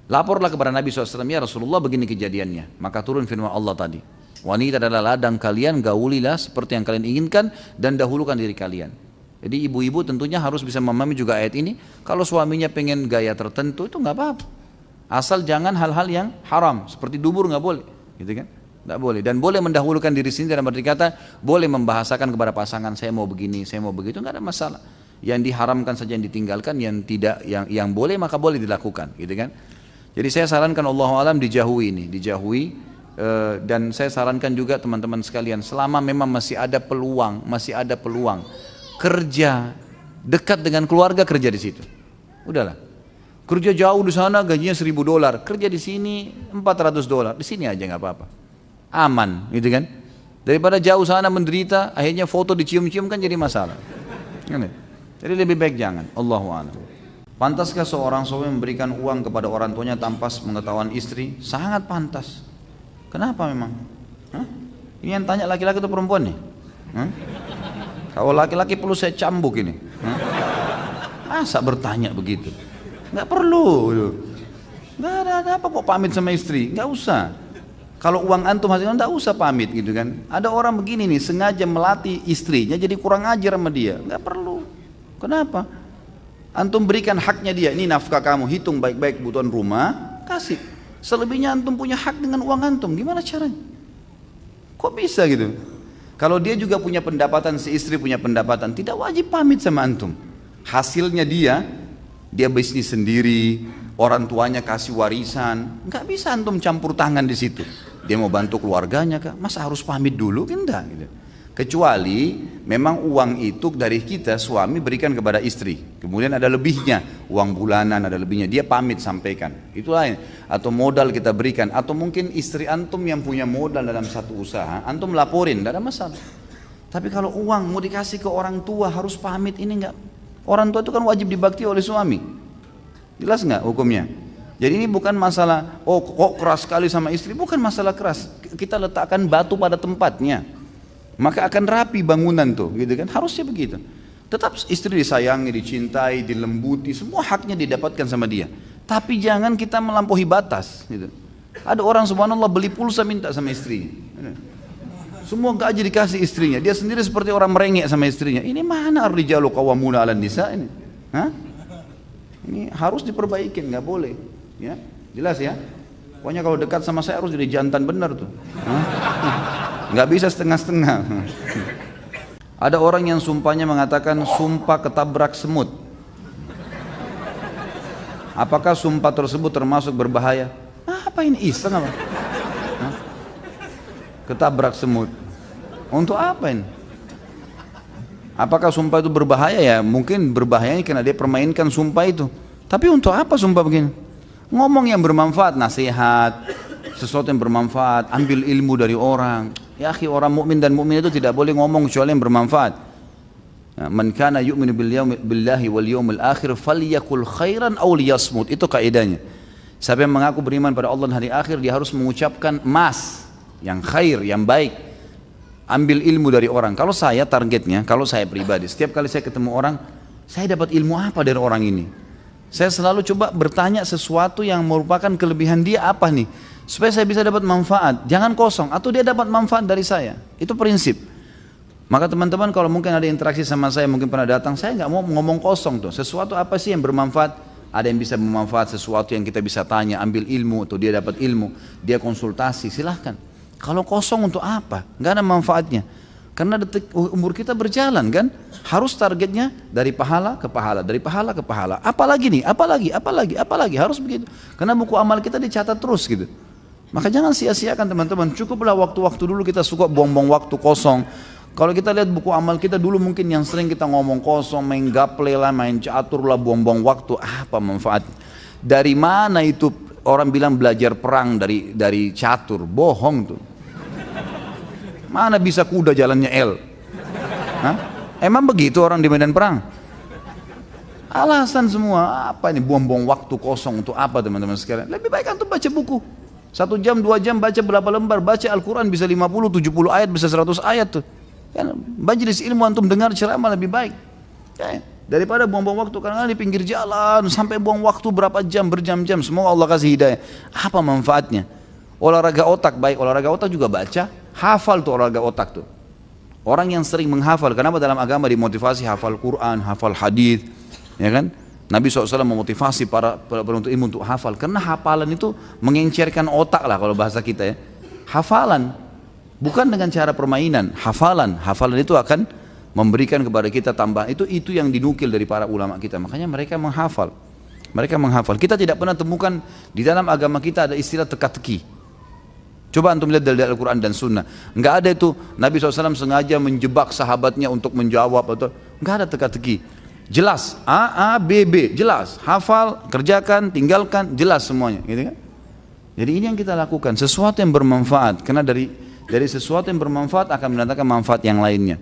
Laporlah kepada Nabi SAW, ya Rasulullah begini kejadiannya. Maka turun firman Allah tadi. Wanita adalah ladang kalian, gaulilah seperti yang kalian inginkan dan dahulukan diri kalian. Jadi ibu-ibu tentunya harus bisa memahami juga ayat ini. Kalau suaminya pengen gaya tertentu itu gak apa-apa. Asal jangan hal-hal yang haram, seperti dubur gak boleh. Gitu kan? Tidak boleh, dan boleh mendahulukan diri sendiri dalam arti kata boleh membahasakan kepada pasangan saya mau begini, saya mau begitu, nggak ada masalah. Yang diharamkan saja yang ditinggalkan, yang tidak, yang boleh maka boleh dilakukan, gitu kan? Jadi saya sarankan Allahu a'lam dijauhi ini, dan saya sarankan juga teman-teman sekalian selama memang masih ada peluang kerja dekat dengan keluarga, kerja di situ. Udahlah, kerja jauh di sana gajinya $1.000, kerja di sini $400, di sini aja nggak apa-apa. Aman, gitu kan? Daripada jauh sana menderita, akhirnya foto dicium-cium kan jadi masalah. Jadi lebih baik jangan. Allahu a'lam. Pantaskah seorang suami memberikan uang kepada orang tuanya tanpa pengetahuan istri? Sangat pantas. Kenapa memang? Hah? Ini yang tanya laki-laki atau perempuan nih? Hah? Kalau laki-laki perlu saya cambuk ini. Hah? Masa bertanya begitu? Nggak perlu. Nggak ada apa kok pamit sama istri? Nggak usah. Kalau uang antum hasilnya nggak usah pamit gitu kan. Ada orang begini nih sengaja melatih istrinya jadi kurang ajar sama dia. Nggak perlu. Kenapa? Antum berikan haknya dia. Ini nafkah kamu, hitung baik-baik kebutuhan rumah, kasih. Selebihnya antum punya hak dengan uang antum. Gimana caranya? Kok bisa gitu? Kalau dia juga punya pendapatan, si istri punya pendapatan, tidak wajib pamit sama antum. Hasilnya dia bisnis sendiri, orang tuanya kasih warisan, nggak bisa antum campur tangan di situ. Dia mau bantu keluarganya kah? Masa harus pamit dulu? Enggak gitu. Kecuali memang uang itu dari kita suami berikan kepada istri, kemudian ada lebihnya, uang bulanan ada lebihnya, dia pamit sampaikan, itu lain. Atau modal kita berikan, atau mungkin istri antum yang punya modal dalam satu usaha, antum laporin, tidak ada masalah. Tapi kalau uang mau dikasih ke orang tua harus pamit, ini enggak. Orang tua itu kan wajib dibakti oleh suami, jelas nggak hukumnya? Jadi ini bukan masalah, oh kok keras sekali sama istri, bukan masalah keras. Kita letakkan batu pada tempatnya, maka akan rapi bangunan tuh, gitu kan? Harusnya begitu. Tetap istri disayangi, dicintai, dilembuti, semua haknya didapatkan sama dia. Tapi jangan kita melampaui batas, gitu. Ada orang subhanallah beli pulsa minta sama istrinya. Semua gaji dikasih istrinya, dia sendiri seperti orang merengek sama istrinya. Ini mana ar-rijalu qawwamuna 'alan nisa ini? Hah? Ini harus diperbaikin, nggak boleh. Ya, jelas ya. Pokoknya kalau dekat sama saya harus jadi jantan benar tuh. Hah? Nggak bisa setengah-setengah. Ada orang yang sumpahnya mengatakan sumpah ketabrak semut. Apakah sumpah tersebut termasuk berbahaya? Apa ini iseng apa? Hah? Ketabrak semut. Untuk apa ini? Apakah sumpah itu berbahaya? Ya mungkin berbahayanya karena dia permainkan sumpah itu. Tapi untuk apa sumpah begini? Ngomong yang bermanfaat, nasihat, sesuatu yang bermanfaat, ambil ilmu dari orang. Ya akhi, orang mukmin dan mukmin itu tidak boleh ngomong kecuali yang bermanfaat. Man kana yu'minu billahi wal yawmil akhir falyakul khairan aw liyasmut. Itu kaidahnya. Siapa yang mengaku beriman pada Allah dan hari akhir, dia harus mengucapkan emas, yang khair, yang baik. Ambil ilmu dari orang. Kalau saya targetnya, kalau saya pribadi, setiap kali saya ketemu orang, saya dapat ilmu apa dari orang ini? Saya selalu coba bertanya sesuatu yang merupakan kelebihan dia apa nih, supaya saya bisa dapat manfaat. Jangan kosong, atau dia dapat manfaat dari saya. Itu prinsip. Maka teman-teman kalau mungkin ada interaksi sama saya, mungkin pernah datang, saya nggak mau ngomong kosong tuh. Sesuatu apa sih yang bermanfaat? Ada yang bisa bermanfaat, sesuatu yang kita bisa tanya, ambil ilmu, atau dia dapat ilmu, dia konsultasi, silahkan. Kalau kosong untuk apa? Nggak ada manfaatnya. Karena umur kita berjalan kan, harus targetnya dari pahala ke pahala, dari pahala ke pahala. Apalagi nih, apalagi, harus begitu. Karena buku amal kita dicatat terus gitu. Maka jangan sia-siakan teman-teman. Cukuplah waktu-waktu dulu kita suka buang-buang waktu kosong. Kalau kita lihat buku amal kita dulu mungkin yang sering kita ngomong kosong, main gaple lah, main catur lah, buang-buang waktu. Apa manfaatnya? Dari mana itu orang bilang belajar perang dari catur? Bohong tuh. Mana bisa kuda jalannya L? Hah? Emang begitu orang di medan perang? Alasan semua, apa ini buang-buang waktu kosong untuk apa teman-teman sekalian? Lebih baik antum baca buku. 1 jam, 2 jam baca berapa lembar, baca Al-Quran bisa 50, 70 ayat, bisa 100 ayat tuh. Kan majelis ilmu antum dengar ceramah lebih baik. Ya, daripada buang-buang waktu kadang-kadang di pinggir jalan sampai buang waktu berapa jam, berjam-jam. Semoga Allah kasih hidayah. Apa manfaatnya? Olahraga otak, baik olahraga otak juga baca, hafal tuh olahraga otak tuh. Orang yang sering menghafal, kenapa dalam agama dimotivasi hafal Quran, hafal hadis, ya kan? Nabi SAW memotivasi para penuntut ilmu untuk hafal, karena hafalan itu mengencerkan otak lah kalau bahasa kita ya. Hafalan, bukan dengan cara permainan, hafalan itu akan memberikan kepada kita tambahan. Itu yang dinukil dari para ulama kita, makanya mereka menghafal. Kita tidak pernah temukan di dalam agama kita ada istilah teka-teki. Coba antum lihat dari Al-Quran dan Sunnah, nggak ada itu Nabi SAW sengaja menjebak sahabatnya untuk menjawab atau nggak ada teka-teki. Jelas A, B, B, jelas, hafal, kerjakan, tinggalkan, jelas semuanya, gitu kan? Jadi ini yang kita lakukan, sesuatu yang bermanfaat, karena dari sesuatu yang bermanfaat akan mendatangkan manfaat yang lainnya.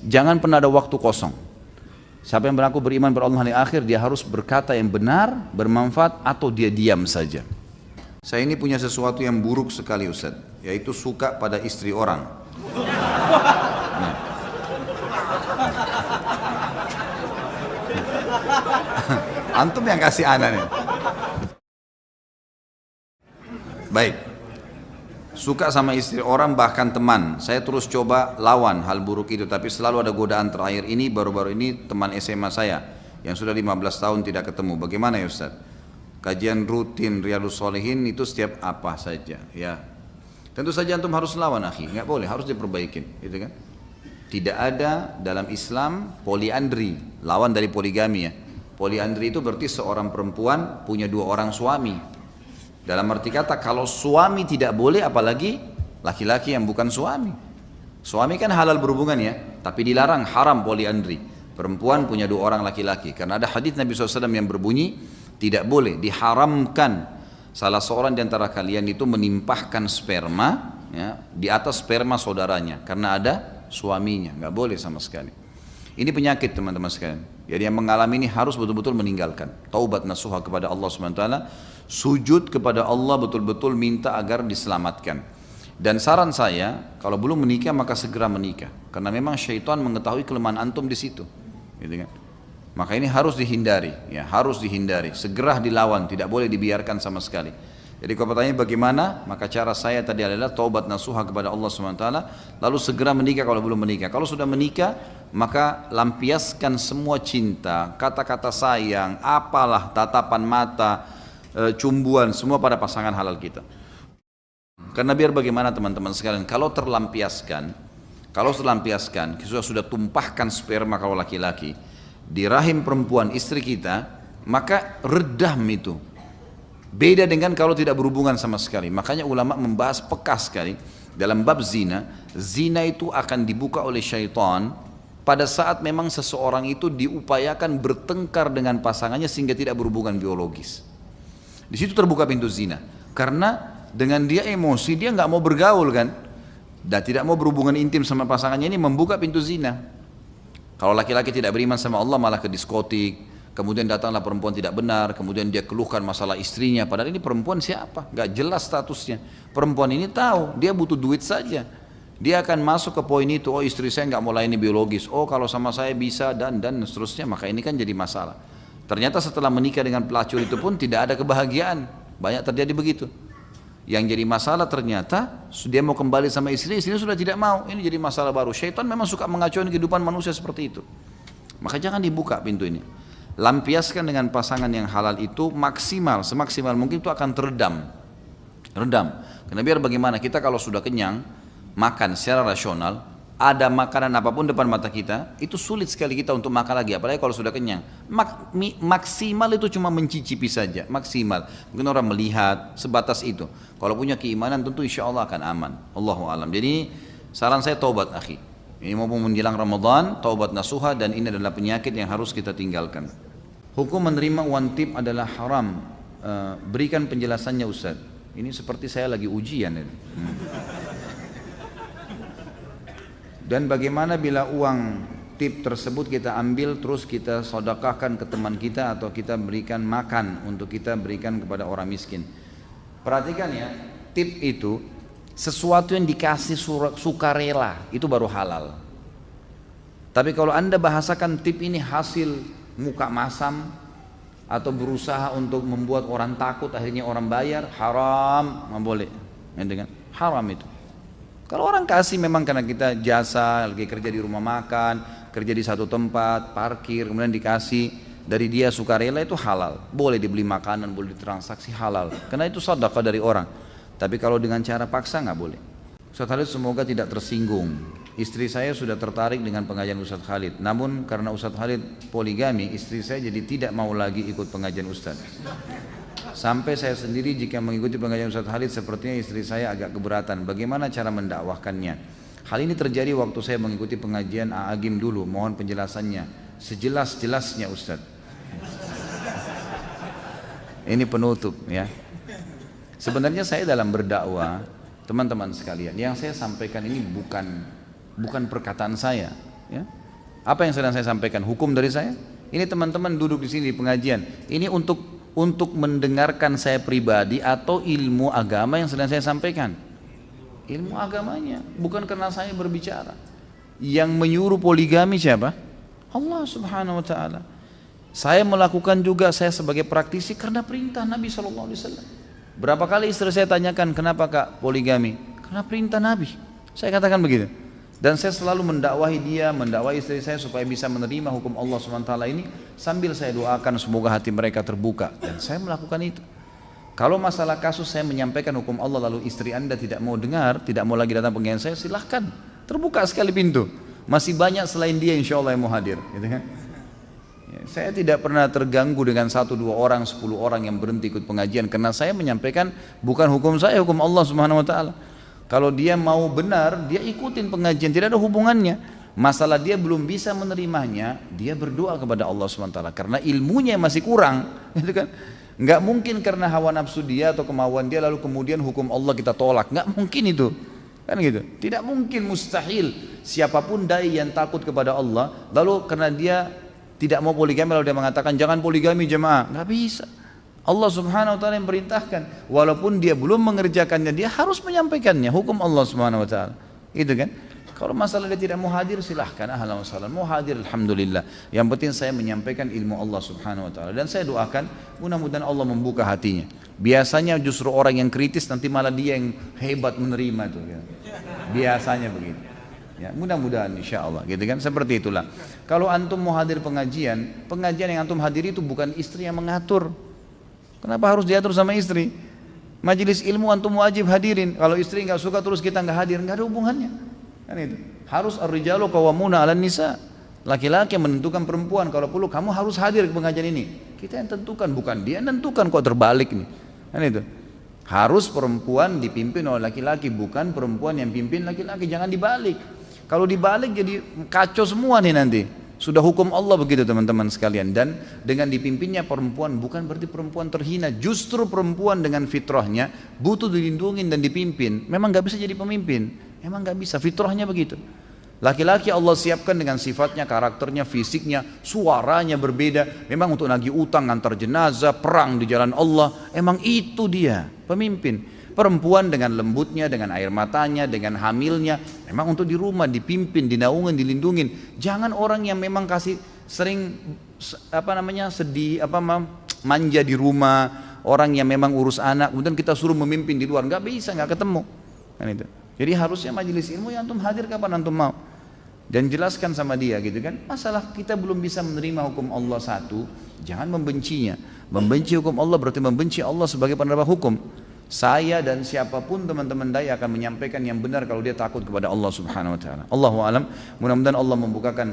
Jangan pernah ada waktu kosong. Siapa yang mengaku beriman pada Allah hari akhir, dia harus berkata yang benar, bermanfaat, atau dia diam saja. Saya ini punya sesuatu yang buruk sekali Ustaz, yaitu suka pada istri orang. Nah. Antum yang kasih ana nih. Baik. Suka sama istri orang, bahkan teman. Saya terus coba lawan hal buruk itu, tapi selalu ada godaan. Terakhir ini, baru-baru ini teman SMA saya yang sudah 15 tahun tidak ketemu. Bagaimana ya Ustaz? Kajian rutin Riyadhus Shalihin itu setiap apa saja, ya. Tentu saja antum harus lawan, akhi. Nggak boleh, harus diperbaikin, gitu kan? Tidak ada dalam Islam poliandri, lawan dari poligami ya. Poliandri itu berarti seorang perempuan punya 2 orang suami. Dalam arti kata, kalau suami tidak boleh, apalagi laki-laki yang bukan suami. Suami kan halal berhubungan ya, tapi dilarang, haram poliandri. Perempuan punya 2 orang laki-laki. Karena ada hadis Nabi SAW yang berbunyi, tidak boleh, diharamkan salah seorang di antara kalian itu menimpahkan sperma ya, di atas sperma saudaranya. Karena ada suaminya, nggak boleh sama sekali. Ini penyakit teman-teman sekalian. Jadi yang mengalami ini harus betul-betul meninggalkan. Taubat nasuha kepada Allah SWT. Sujud kepada Allah, betul-betul minta agar diselamatkan. Dan saran saya, kalau belum menikah maka segera menikah, karena memang syaitan mengetahui kelemahan antum di situ, gitu kan? Maka ini harus dihindari, ya harus dihindari, segera dilawan, tidak boleh dibiarkan sama sekali. Jadi kalau pertanyaan bagaimana, maka cara saya tadi adalah taubat nasuha kepada Allah SWT, lalu segera menikah kalau belum menikah. Kalau sudah menikah, maka lampiaskan semua cinta, kata-kata sayang, apalah, tatapan mata, cumbuan, semua pada pasangan halal kita. Karena biar bagaimana teman-teman sekalian, kalau terlampiaskan, sudah tumpahkan sperma kalau laki-laki di rahim perempuan istri kita, maka redam itu. Beda dengan kalau tidak berhubungan sama sekali. Makanya ulama membahas peka sekali dalam bab zina. Zina itu akan dibuka oleh syaitan pada saat memang seseorang itu diupayakan bertengkar dengan pasangannya sehingga tidak berhubungan biologis. Di situ terbuka pintu zina, karena dengan dia emosi, dia nggak mau bergaul kan, dan tidak mau berhubungan intim sama pasangannya, ini membuka pintu zina. Kalau laki-laki tidak beriman sama Allah malah ke diskotik, kemudian datanglah perempuan tidak benar, kemudian dia keluhkan masalah istrinya, padahal ini perempuan siapa? Nggak jelas statusnya. Perempuan ini tahu, dia butuh duit saja. Dia akan masuk ke poin itu, oh istri saya nggak mau layani biologis, oh kalau sama saya bisa, dan seterusnya, maka ini kan jadi masalah. Ternyata setelah menikah dengan pelacur itu pun tidak ada kebahagiaan. Banyak terjadi begitu. Yang jadi masalah ternyata dia mau kembali sama istrinya sudah tidak mau. Ini jadi masalah baru. Syaitan memang suka mengacaukan kehidupan manusia seperti itu. Maka jangan dibuka pintu ini. Lampiaskan dengan pasangan yang halal itu maksimal, semaksimal mungkin itu akan teredam. Redam. Karena biar bagaimana kita kalau sudah kenyang, makan secara rasional, ada makanan apapun depan mata kita, itu sulit sekali kita untuk makan lagi, apalagi kalau sudah kenyang. Maksimal itu cuma mencicipi saja, maksimal. Mungkin orang melihat, sebatas itu. Kalau punya keimanan tentu insya Allah akan aman. Allahu alam. Jadi saran saya taubat akhi. Ini maupun menjelang Ramadan, taubat nasuha, dan ini adalah penyakit yang harus kita tinggalkan. Hukum menerima one tip adalah haram. Berikan penjelasannya Ustaz. Ini seperti saya lagi ujian ini. Dan bagaimana bila uang tip tersebut kita ambil terus kita sedekahkan ke teman kita atau kita berikan makan untuk kita berikan kepada orang miskin. Perhatikan ya, tip itu sesuatu yang dikasih sukarela itu baru halal. Tapi kalau Anda bahasakan tip ini hasil muka masam atau berusaha untuk membuat orang takut akhirnya orang bayar, haram, nggak boleh. Haram itu. Kalau orang kasih memang karena kita jasa, lagi kerja di rumah makan, kerja di satu tempat, parkir, kemudian dikasih dari dia sukarela, itu halal. Boleh dibeli makanan, boleh ditransaksi, halal. Karena itu sedekah dari orang. Tapi kalau dengan cara paksa nggak boleh. Ustaz Khalid semoga tidak tersinggung. Istri saya sudah tertarik dengan pengajian Ustaz Khalid. Namun karena Ustaz Khalid poligami, istri saya jadi tidak mau lagi ikut pengajian Ustaz. Sampai saya sendiri jika mengikuti pengajian Ustaz Khalid sepertinya istri saya agak keberatan. Bagaimana cara mendakwahkannya? Hal ini terjadi waktu saya mengikuti pengajian A'agim dulu. Mohon penjelasannya sejelas-jelasnya Ustaz. Ini penutup ya. Sebenarnya saya dalam berdakwah, teman-teman sekalian, yang saya sampaikan ini bukan perkataan saya ya. Apa yang sedang saya sampaikan? Hukum dari saya? Ini teman-teman duduk di sini di pengajian. Ini untuk mendengarkan saya pribadi atau ilmu agama yang sedang saya sampaikan. Ilmu agamanya, bukan karena saya berbicara. Yang menyuruh poligami siapa? Allah Subhanahu wa taala. Saya melakukan juga, saya sebagai praktisi karena perintah Nabi SAW. Berapa kali istri saya tanyakan, kenapa kak poligami? Karena perintah Nabi. Saya katakan begitu. Dan saya selalu mendakwahi dia, mendakwahi istri saya supaya bisa menerima hukum Allah SWT ini, sambil saya doakan semoga hati mereka terbuka. Dan saya melakukan itu. Kalau masalah kasus saya menyampaikan hukum Allah lalu istri anda tidak mau dengar, tidak mau lagi datang pengajian saya, silahkan. Terbuka sekali pintu. Masih banyak selain dia insya Allah yang mau hadir. Gitu kan? Ya, saya tidak pernah terganggu dengan 1, 2 orang, 10 orang yang berhenti ikut pengajian. Karena saya menyampaikan bukan hukum saya, hukum Allah Subhanahu wa ta'ala. Kalau dia mau benar, dia ikutin pengajian, tidak ada hubungannya. Masalah dia belum bisa menerimanya, dia berdoa kepada Allah SWT karena ilmunya masih kurang, gitu kan? Nggak mungkin karena hawa nafsu dia atau kemauan dia lalu kemudian hukum Allah kita tolak, nggak mungkin itu, kan gitu? Tidak mungkin, mustahil. Siapapun dai yang takut kepada Allah, lalu karena dia tidak mau poligami lalu dia mengatakan jangan poligami jemaah, nggak bisa. Allah Subhanahu wa taala yang perintahkan, walaupun dia belum mengerjakannya, dia harus menyampaikannya, hukum Allah Subhanahu wa taala. Itu kan? Kalau masalah dia tidak mau hadir, silahkan, ahlan wa sahlan. Mau hadir, alhamdulillah. Yang penting saya menyampaikan ilmu Allah Subhanahu wa taala, dan saya doakan mudah-mudahan Allah membuka hatinya. Biasanya justru orang yang kritis nanti malah dia yang hebat menerima itu. Ya. Biasanya begitu. Ya, mudah-mudahan insya Allah, gitu kan? Seperti itulah. Kalau antum mau hadir pengajian yang antum hadiri itu bukan istri yang mengatur. Kenapa harus diatur sama istri? Majelis ilmu antum wajib hadirin. Kalau istri nggak suka terus kita nggak hadir, nggak ada hubungannya. Kan itu. Harus ar-rijalu qawwamuna 'alan nisa. Laki-laki yang menentukan perempuan. Kalau perlu kamu harus hadir ke pengajian ini. Kita yang tentukan, bukan dia yang tentukan. Kok terbalik nih? Kan itu. Harus perempuan dipimpin oleh laki-laki, bukan perempuan yang pimpin laki-laki. Jangan dibalik. Kalau dibalik jadi kacau semua nih nanti. Sudah hukum Allah begitu teman-teman sekalian. Dan dengan dipimpinnya perempuan bukan berarti perempuan terhina. Justru perempuan dengan fitrahnya butuh dilindungi dan dipimpin. Memang gak bisa jadi pemimpin. Memang gak bisa, fitrahnya begitu. Laki-laki Allah siapkan dengan sifatnya, karakternya, fisiknya, suaranya berbeda. Memang untuk nagih utang, antar jenazah, perang di jalan Allah. Emang itu dia pemimpin. Perempuan dengan lembutnya, dengan air matanya, dengan hamilnya, memang untuk di rumah dipimpin, dinaungin, dilindungin. Jangan orang yang memang kasih sering sedih, manja di rumah, orang yang memang urus anak, kemudian kita suruh memimpin di luar, nggak bisa, nggak ketemu. Kan itu. Jadi harusnya majelis ilmu yang antum hadir kapan antum mau. Dan jelaskan sama dia gitu kan. Masalah kita belum bisa menerima hukum Allah satu, jangan membencinya. Membenci hukum Allah berarti membenci Allah sebagai penerima hukum. Saya dan siapapun teman-teman dai akan menyampaikan yang benar kalau dia takut kepada Allah Subhanahu wa taala. Allahu alam. Mudah-mudahan Allah membukakan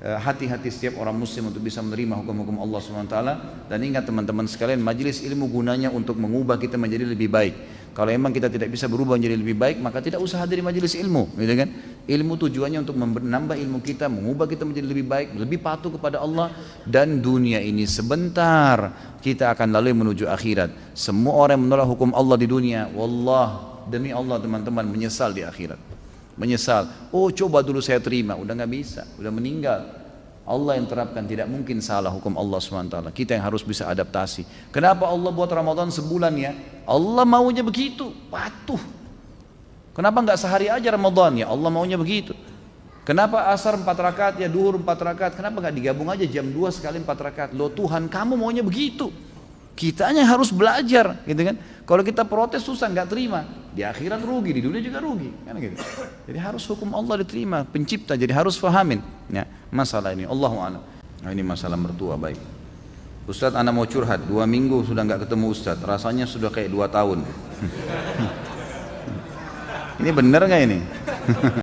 hati-hati setiap orang muslim untuk bisa menerima hukum-hukum Allah Subhanahu wa taala. Dan ingat teman-teman sekalian, majelis ilmu gunanya untuk mengubah kita menjadi lebih baik. Kalau memang kita tidak bisa berubah menjadi lebih baik, maka tidak usah hadir majelis ilmu, gitu kan? Ilmu tujuannya untuk menambah ilmu kita, mengubah kita menjadi lebih baik, lebih patuh kepada Allah. Dan dunia ini sebentar, kita akan lalui menuju akhirat. Semua orang yang menolak hukum Allah di dunia, wallah, demi Allah teman-teman, menyesal di akhirat. Menyesal, oh coba dulu saya terima, udah gak bisa, udah meninggal. Allah yang terapkan, tidak mungkin salah hukum Allah SWT. Kita yang harus bisa adaptasi. Kenapa Allah buat Ramadan sebulan ya? Allah maunya begitu, patuh. Kenapa nggak sehari aja Ramadan ya? Allah maunya begitu. Kenapa asar 4 rakaat ya, duhur 4 rakaat? Kenapa nggak digabung aja jam 2 sekali 4 rakaat? Loh Tuhan, kamu maunya begitu. Kitanya harus belajar, gitu kan? Kalau kita protes susah, nggak terima. Di akhirat rugi, di dunia juga rugi, kan gitu. Jadi harus hukum Allah diterima, pencipta. Jadi harus fahamin ya, masalah ini. Allahu a'lam. Nah, ini masalah mertua, baik. Ustadz, anak mau curhat, 2 minggu sudah nggak ketemu Ustadz. Rasanya sudah kayak 2 tahun. Ini benar nggak ini?